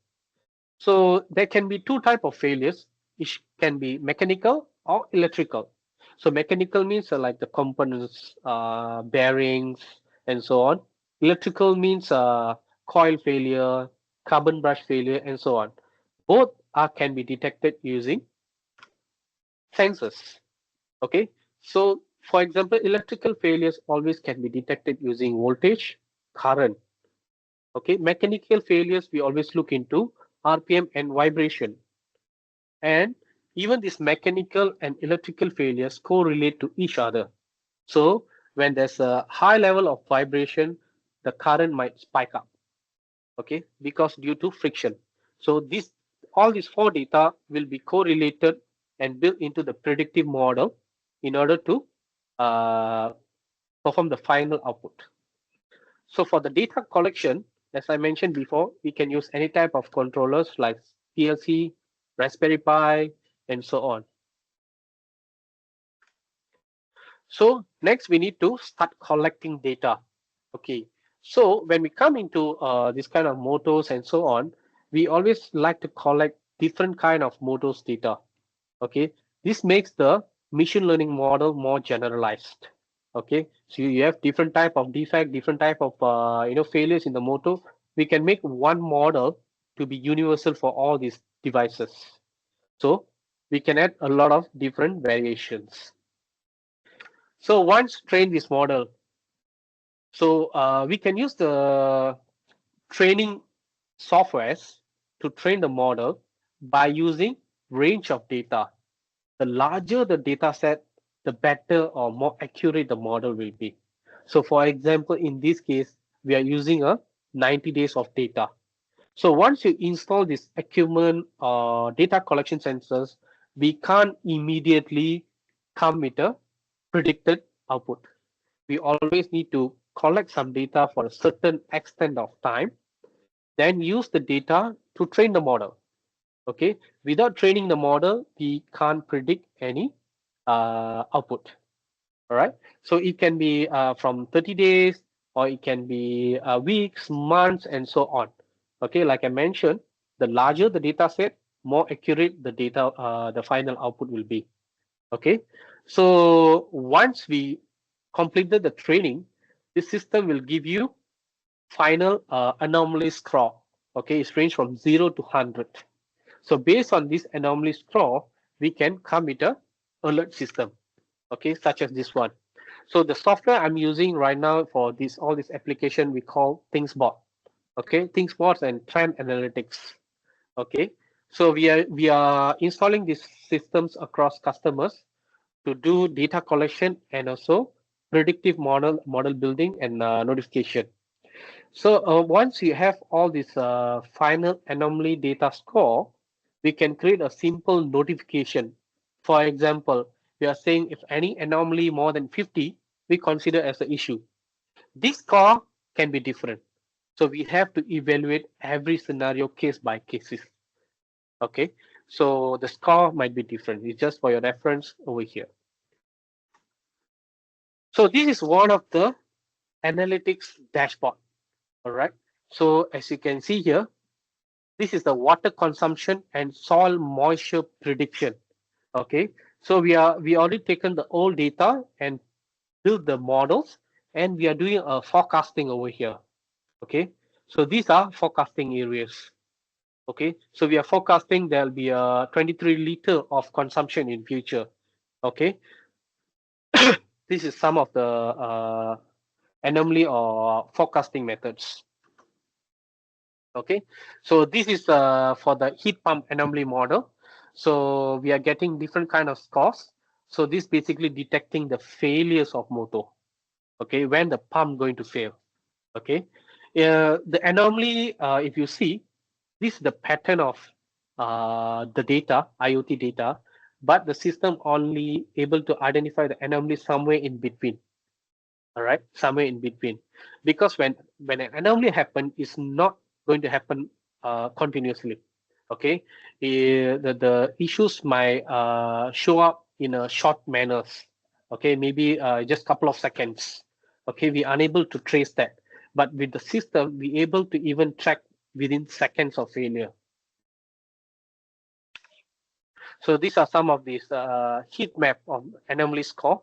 So there can be two type of failures. It can be mechanical or electrical. So mechanical means like the components, bearings, and so on. Electrical means coil failure, carbon brush failure, and so on. Both can be detected using sensors. Okay. So for example, electrical failures always can be detected using voltage, current. Okay. Mechanical failures we always look into RPM and vibration. And even these mechanical and electrical failures correlate to each other. So when there's a high level of vibration, the current might spike up, okay, because due to friction. So all these four data will be correlated and built into the predictive model in order to uh, perform the final output. So for the data collection, as I mentioned before, we can use any type of controllers like PLC, Raspberry Pi, and so on. So next we need to start collecting data. Okay, so when we come into this kind of motors and so on, we always like to collect different kind of motors data. Okay, this makes the machine learning model more generalized. Okay, so you have different type of defect, different type of failures in the motor. We can make one model to be universal for all these devices. So we can add a lot of different variations. So once train this model, so we can use the training softwares to train the model by using range of data. The larger the data set, the better or more accurate the model will be. So for example, in this case, we are using a 90 days of data. So once you install this equipment or data collection sensors, we can't immediately come with a predicted output. We always need to collect some data for a certain extent of time, then use the data to train the model. Okay, without training the model, we can't predict any output. All right, so it can be from 30 days or it can be weeks, months, and so on. Okay, like I mentioned, the larger the data set, more accurate the data, the final output will be. Okay, so once we completed the training, the system will give you final anomaly score. Okay, it's range from 0 to 100. So based on this anomaly score, we can come with a alert system. Okay, such as this one. So the software I'm using right now for this all this application we call ThingsBot. Okay, ThingsBot and Trend Analytics. Okay, so we are installing these systems across customers to do data collection and also predictive model building and notification. So once you have all this final anomaly data score, we can create a simple notification. For example, we are saying if any anomaly more than 50, we consider as an issue. This score can be different. So we have to evaluate every scenario case by cases. Okay, so the score might be different. It's just for your reference over here. So this is one of the analytics dashboard. All right. So as you can see here, this is the water consumption and soil moisture prediction. Okay, so we already taken the old data and build the models, and we are doing a forecasting over here. Okay, so these are forecasting areas. Okay, so we are forecasting there'll be a 23 liter of consumption in future. Okay, this is some of the anomaly or forecasting methods. Okay, so this is for the heat pump anomaly model. So we are getting different kind of scores. So this basically detecting the failures of motor. Okay, when the pump going to fail. Okay, the anomaly, if you see, this is the pattern of the data, IoT data, but the system only able to identify the anomaly somewhere in between. All right, somewhere in between, because when an anomaly happen, it's not going to happen continuously. Okay, the issues might show up in a short manners. Okay, maybe just couple of seconds. Okay, we unable to trace that, but with the system, we able to even track within seconds of failure. So these are some of these heat map of anomaly score.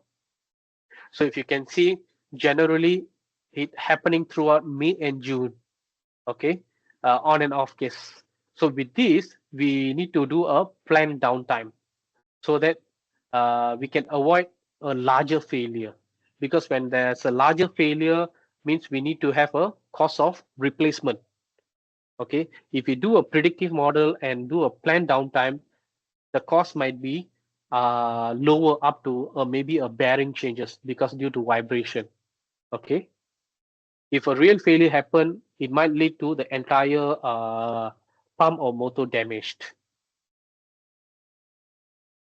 So if you can see, generally it happening throughout May and June. Okay, on and off case. So with this, we need to do a planned downtime so that we can avoid a larger failure. Because when there's a larger failure, means we need to have a cost of replacement. Okay, if we do a predictive model and do a planned downtime, the cost might be lower up to maybe a bearing changes because due to vibration. Okay, if a real failure happen, it might lead to the entire pump or motor damaged.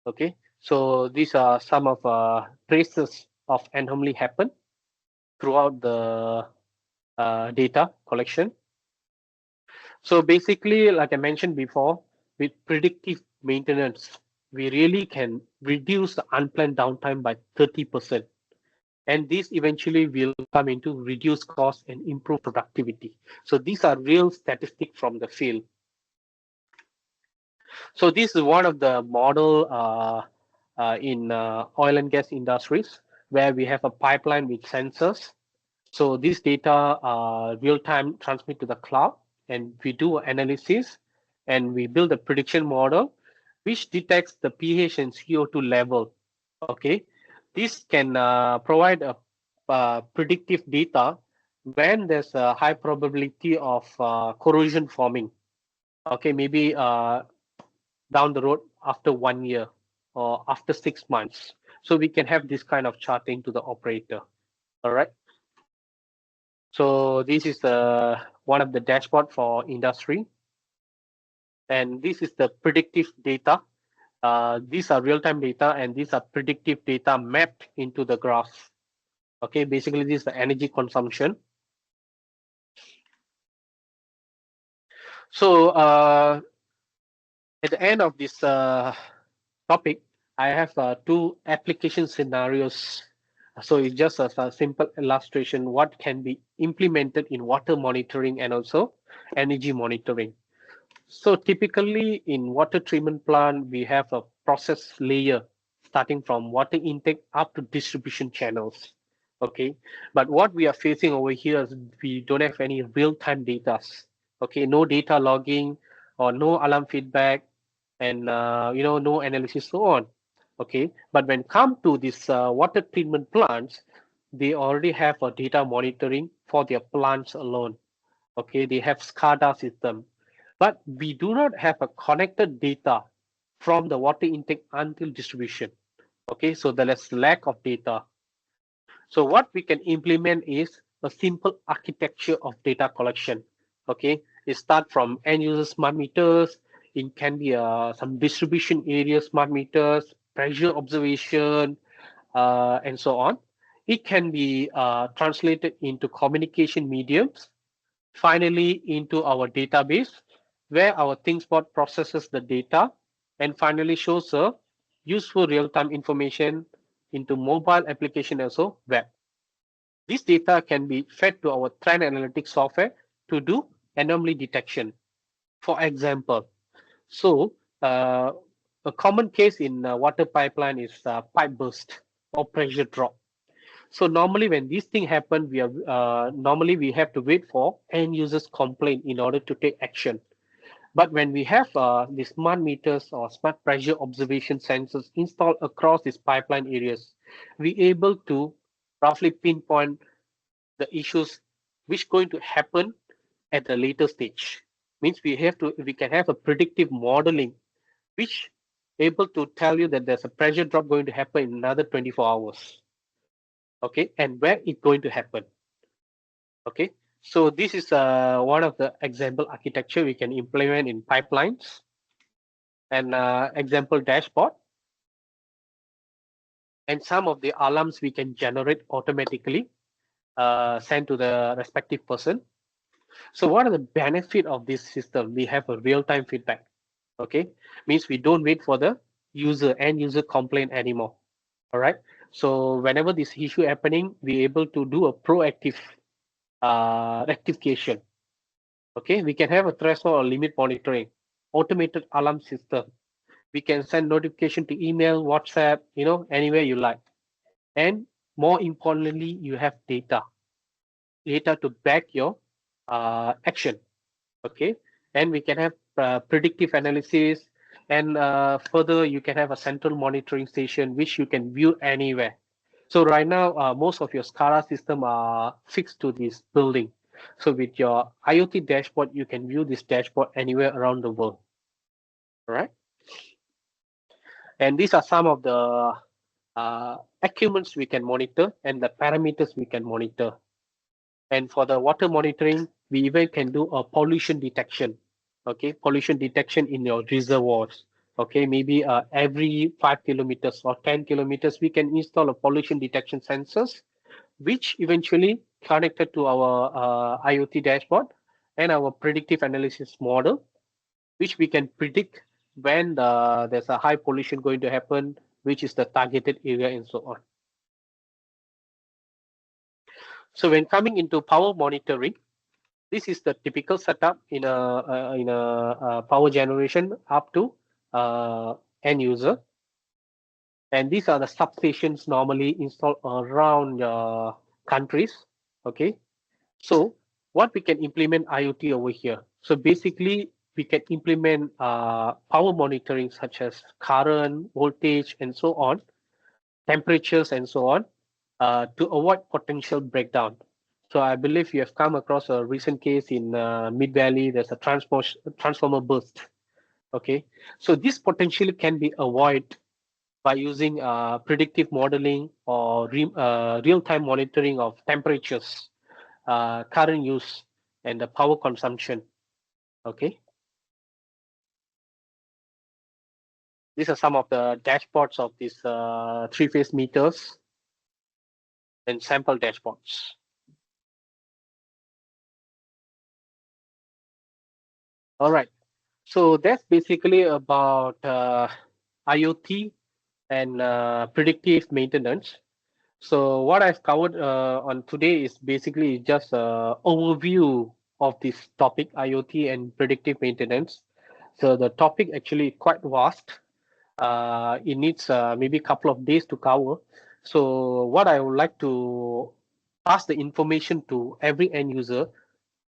Okay, so these are some of traces of anomaly happen throughout the data collection. So basically, like I mentioned before, with predictive maintenance, we really can reduce the unplanned downtime by 30%. And this eventually will come into reduce cost and improve productivity. So these are real statistics from the field. So this is one of the model in oil and gas industries where we have a pipeline with sensors. So this data real time transmit to the cloud, and we do analysis, and we build a prediction model which detects the pH and CO2 level. Okay, This can provide a predictive data when there's a high probability of corrosion forming. Okay, maybe down the road after 1 year or after 6 months. So we can have this kind of charting to the operator. All right. So this is one of the dashboard for industry. And this is the predictive data. These are real-time data and these are predictive data mapped into the graph. Okay, basically this is the energy consumption. So at the end of this topic, I have two application scenarios. So it's just a simple illustration what can be implemented in water monitoring and also energy monitoring. So typically in water treatment plant, we have a process layer starting from water intake up to distribution channels. Okay, but what we are facing over here is we don't have any real-time data. Okay, no data logging or no alarm feedback and no analysis so on. Okay, but when come to this water treatment plants, they already have a data monitoring for their plants alone. Okay, they have SCADA system, but we do not have a connected data from the water intake until distribution. Okay, so there is lack of data. So what we can implement is a simple architecture of data collection. Okay, it start from end user smart meters. It can be some distribution area smart meters, pressure observation, and so on. It can be translated into communication mediums, finally into our database, where our ThinkSpot processes the data and finally shows a useful real-time information into mobile application also web. This data can be fed to our trend analytics software to do anomaly detection. For example, so a common case in water pipeline is pipe burst or pressure drop. So normally when these things happen, we are normally we have to wait for end users complaint in order to take action. But when we have the smart meters or smart pressure observation sensors installed across these pipeline areas, we able to roughly pinpoint the issues which going to happen at the later stage. Means we can have a predictive modeling which able to tell you that there's a pressure drop going to happen in another 24 hours. Okay, and where it's going to happen. Okay, so this is one of the example architecture we can implement in pipelines and example dashboard. And some of the alarms we can generate automatically, send to the respective person. So what are the benefit of this system? We have a real-time feedback. Okay, means we don't wait for the end user complaint anymore. All right. So whenever this issue happening, we able to do a proactive rectification. Okay, we can have a threshold or limit monitoring, automated alarm system. We can send notification to email, WhatsApp, anywhere you like. And more importantly, you have data to back your action. Okay, and we can have predictive analysis, and further you can have a central monitoring station which you can view anywhere. So right now, most of your SCADA system are fixed to this building. So with your IoT dashboard, you can view this dashboard anywhere around the world. All right. And these are some of the equipments we can monitor and the parameters we can monitor. And for the water monitoring, we even can do a pollution detection. Okay, pollution detection in your reservoirs. Okay, maybe every 5 kilometers or 10 kilometers, we can install a pollution detection sensors, which eventually connected to our IoT dashboard and our predictive analysis model, which we can predict when there's a high pollution going to happen, which is the targeted area and so on. So when coming into power monitoring, this is the typical setup in a power generation up to end user. And these are the substations normally installed around countries. Okay, so what we can implement IoT over here. So basically, we can implement power monitoring such as current, voltage, and so on. temperatures, and so on, to avoid potential breakdown. So I believe you have come across a recent case in Mid Valley. There's a transformer burst. Okay, so this potentially can be avoided by using predictive modeling or real-time monitoring of temperatures, current use, and the power consumption. Okay, these are some of the dashboards of these three-phase meters and sample dashboards. All right, so that's basically about IoT and predictive maintenance. So what I've covered on today is basically just an overview of this topic, IoT and predictive maintenance. So the topic actually quite vast. It needs maybe a couple of days to cover. So what I would like to pass the information to every end user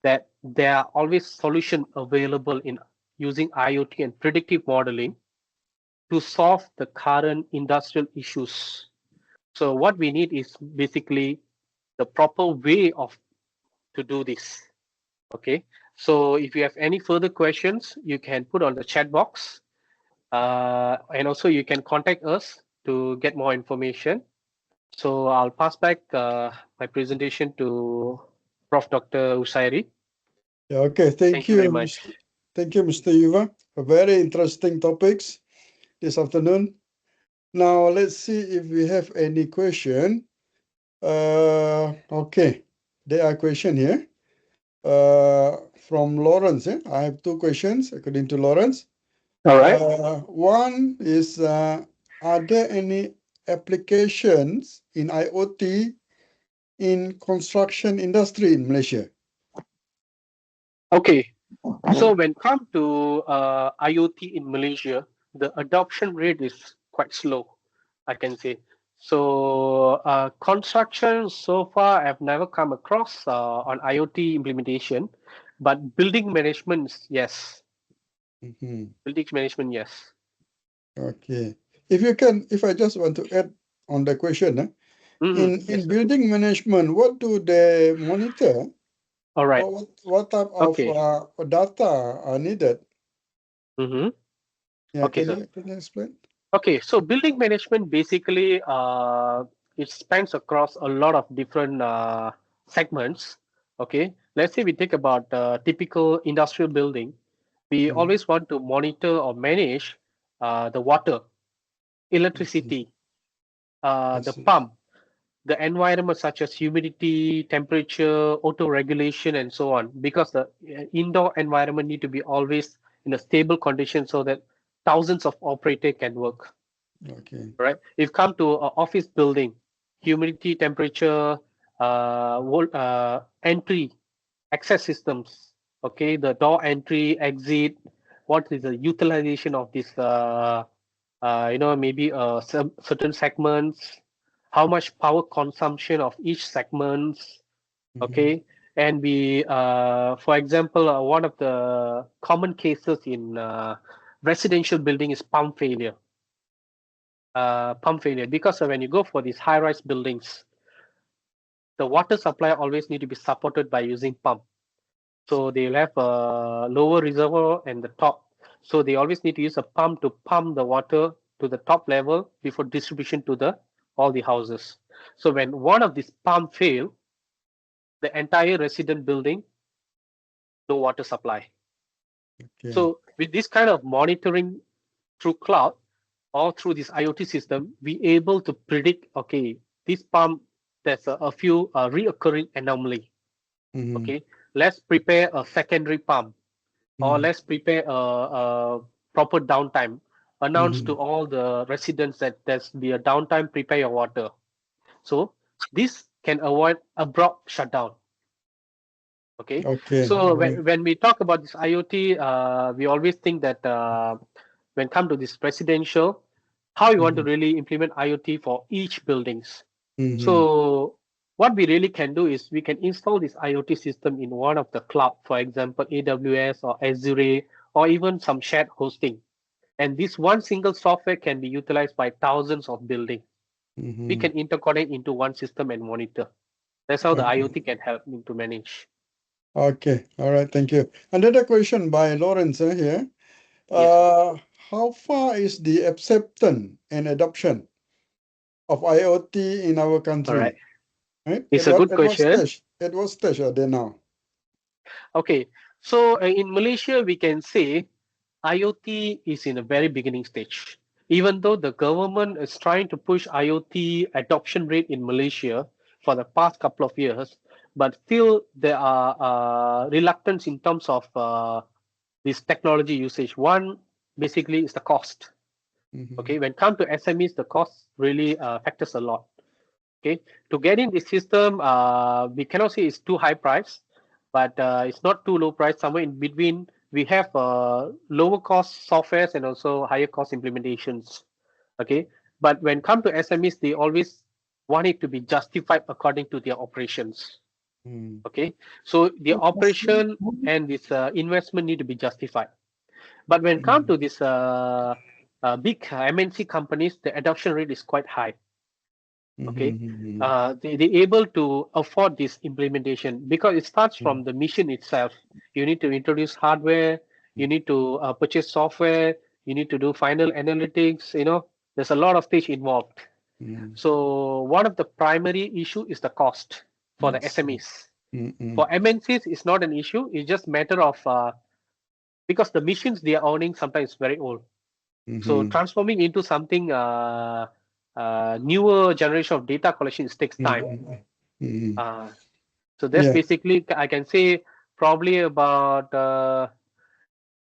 that there are always solutions available in using IoT and predictive modeling to solve the current industrial issues. So what we need is basically the proper way of to do this. Okay. So if you have any further questions, you can put on the chat box, and also you can contact us to get more information. So I'll pass back my presentation to Prof. Dr. Hushairi. Yeah, okay, Thank you very much. Thank you, Mr. Yuva. A very interesting topics this afternoon. Now let's see if we have any question. Okay, there are question here. From Lawrence. I have two questions according to Lawrence. All right. One is, are there any applications in IoT in construction industry in Malaysia? Okay. So when it comes to IoT in Malaysia, the adoption rate is quite slow, I can say. So construction so far, I've never come across on IoT implementation, but building management, yes. Mhm. Building management, yes. Okay. If you can, if I just want to add on the question, in Yes, sir. building management, what do they monitor? All right. What type of Okay. data are needed? Mm-hmm. Yeah, Okay, can sir. you explain? Okay, so building management basically it spans across a lot of different segments. Okay, let's say we take about typical industrial building. We Mhm. always want to monitor or manage the water, electricity, I the see. pump, the environment such as humidity, temperature, auto regulation, and so on. Because the indoor environment need to be always in a stable condition so that thousands of operator can work. Okay. Right? If come to an office building, humidity, temperature, entry, access systems. Okay, the door entry, exit. What is the utilization of this? Maybe certain segments. How much power consumption of each segments? Mhm. Okay, and for example, one of the common cases in residential building is pump failure because when you go for these high-rise buildings, the water supply always need to be supported by using pump. So they'll have a lower reservoir and the top. So they always need to use a pump to pump the water to the top level before distribution to the all the houses. So when one of these pump fail, the entire resident building no water supply. Okay. So with this kind of monitoring through cloud or through this IoT system, we able to predict, okay, this pump, there's a few reoccurring anomaly. Mhm. Okay, let's prepare a secondary pump or Mhm. let's prepare a proper downtime. Announce to Mhm. all the residents that there's be a downtime, prepare your water. So this can avoid abrupt shutdown. Okay, Okay. so Right. when we talk about this IoT, we always think that when come to this residential, how you want to Mhm. really implement IoT for each buildings. Mhm. So what we really can do is we can install this IoT system in one of the cloud, for example, AWS or Azure, or even some shared hosting. And this one single software can be utilized by thousands of buildings. we can interconnect into one system and monitor. That's how the Okay. IoT can help me to manage. Okay. All right. Thank you. Another question by Lawrence here. Yes. How far is the acceptance and adoption of IoT in our All right. country? Right? It's a good question. At what stage are they now? Okay. So in Malaysia, we can say IoT is in a very beginning stage. Even though the government is trying to push IoT adoption rate in Malaysia for the past couple of years, but still there are reluctance in terms of this technology usage. One basically is the cost. Okay, when it comes to SMEs, the cost really factors a lot. Okay, to get in the system, we cannot say it's too high price, but it's not too low price. Somewhere in between, we have lower cost softwares and also higher cost implementations. Okay, but when come to SMEs, they always want it to be justified according to their operations. Mm. Okay, so the operation and this investment need to be justified. But when come to this big MNC companies, the adoption rate is quite high. Okay, they able to afford this implementation because it starts from the mission itself. You need to introduce hardware, you need to purchase software, you need to do final analytics. There's a lot of stage involved. So one of the primary issue is the cost for the Yes. SMEs. For MNCs, it's not an issue. It's just matter of because the machines they are owning sometimes very old. So transforming into something newer generation of data collection takes time. So that's Yeah. basically I can say probably about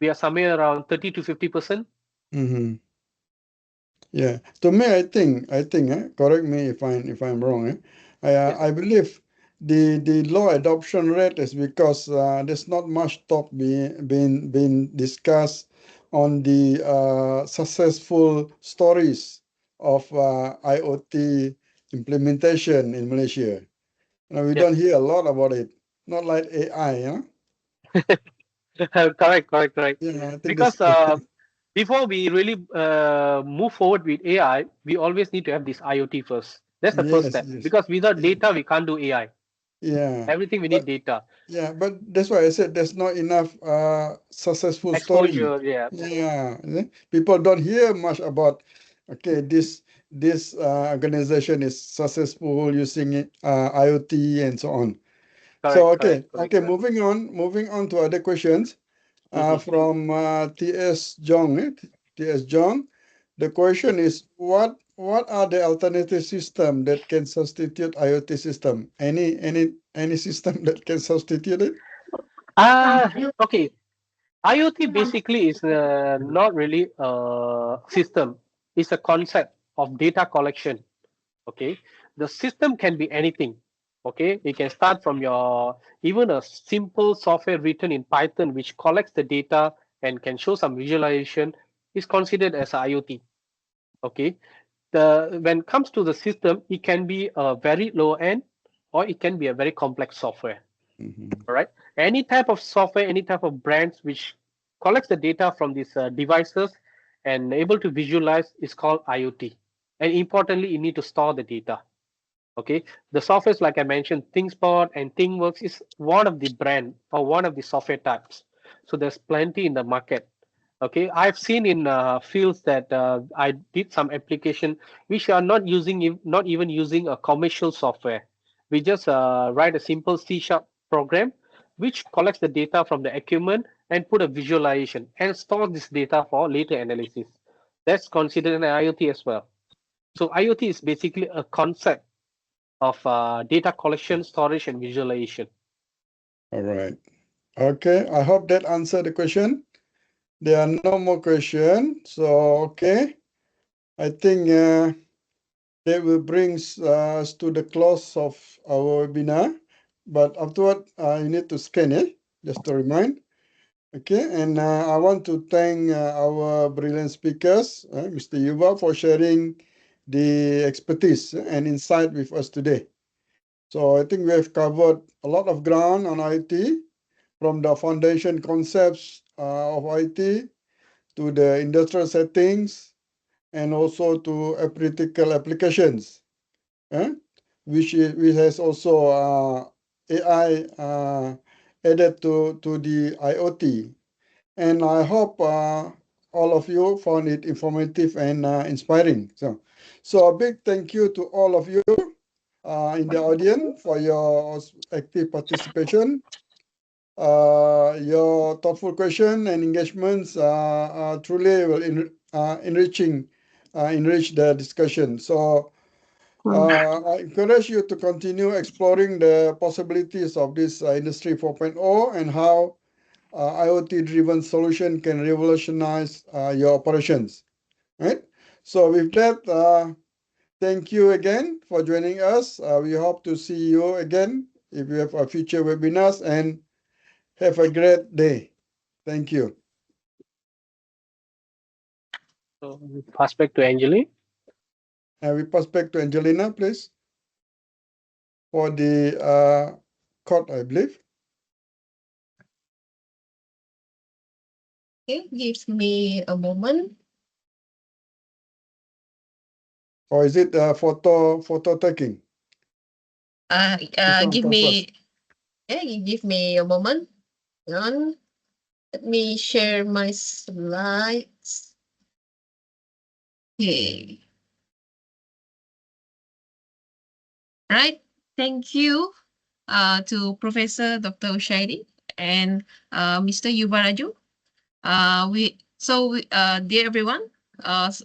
we are somewhere around 30 to 50%. Yeah. To me, I think, correct me if I'm wrong. Yes. I believe the low adoption rate is because there's not much talk being discussed on the successful stories of IoT implementation in Malaysia. We Yes. don't hear a lot about it. Not like AI, Correct. Yeah, I think this. Because before we really move forward with AI, we always need to have this IoT first. That's the first Yes, step. yes. Because without data, we can't do AI. Yeah. Everything we need But data. yeah, but that's why I said there's not enough successful story. Exposure, yeah. Yeah. People don't hear much about okay, this organization is successful using IoT and so on. So okay, Correct. moving on to other questions. Mhm. From T.S. Jong. T.S. Jong. The question is, what are the alternative system that can substitute IoT system? Any system that can substitute it? Okay. IoT basically is not really a system. It's a concept of data collection. Okay, the system can be anything. Okay, you can start from your even a simple software written in Python which collects the data and can show some visualization is considered as IoT. Okay, the when it comes to the system, it can be a very low end or it can be a very complex software. All right, any type of software, any type of brands which collects the data from these devices and able to visualize is called IoT. And importantly, you need to store the data. Okay, the softwares like I mentioned, ThinkSpot and ThinkWorks is one of the brand or one of the software types. So there's plenty in the market. Okay, I've seen in fields that I did some application which are not even using a commercial software. We just write a simple C# program which collects the data from the equipment and put a visualization and store this data for later analysis. That's considered an IoT as well. So IoT is basically a concept of data collection, storage, and visualization. All right. Okay, I hope that answered the question. There are no more questions. So, okay, I think that will bring us to the close of our webinar. But afterward, you need to scan it, just to remind. Okay, and I want to thank our brilliant speakers, Mr. Yuva, for sharing the expertise and insight with us today. So I think we have covered a lot of ground on IT, from the foundation concepts of IT to the industrial settings and also to practical applications. which has also AI added to the IoT. And I hope all of you found it informative and inspiring. So a big thank you to all of you in the audience for your active participation. Your thoughtful question and engagements truly will enrich the discussion. So I encourage you to continue exploring the possibilities of this Industry 4.0 and how IoT-driven solution can revolutionize your operations. Right? So with that, thank you again for joining us. We hope to see you again if you have a future webinars, and have a great day. Thank you. So we pass back to Anjali. And we pass back to Angelina, please, for the court, I believe. Okay, give me a moment. Or is it photo taking? Give me, give me a moment. Hang on. Let me share my slides. Okay. Right. Thank you to Professor Dr. Hushairi and Mr. Yuvarajoo. Dear everyone,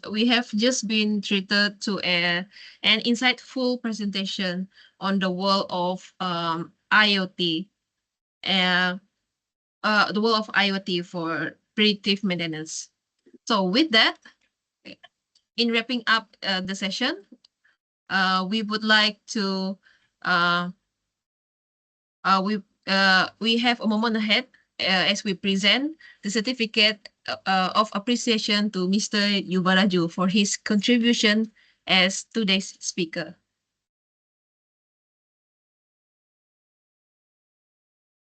we have just been treated to an insightful presentation on the world of IoT, the world of IoT for predictive maintenance. So with that, in wrapping up the session, we would like to we have a moment ahead as we present the certificate of appreciation to Mr. Yuvarajoo for his contribution as today's speaker.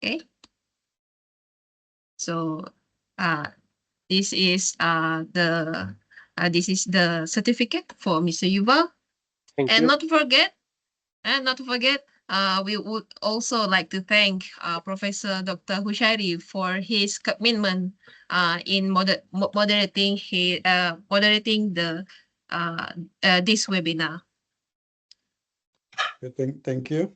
Okay. So this is the certificate for Mr. Yuval. Thank And you. not to forget, we would also like to thank Professor Dr. Hushairi for his commitment in moderating the this webinar. Thank you.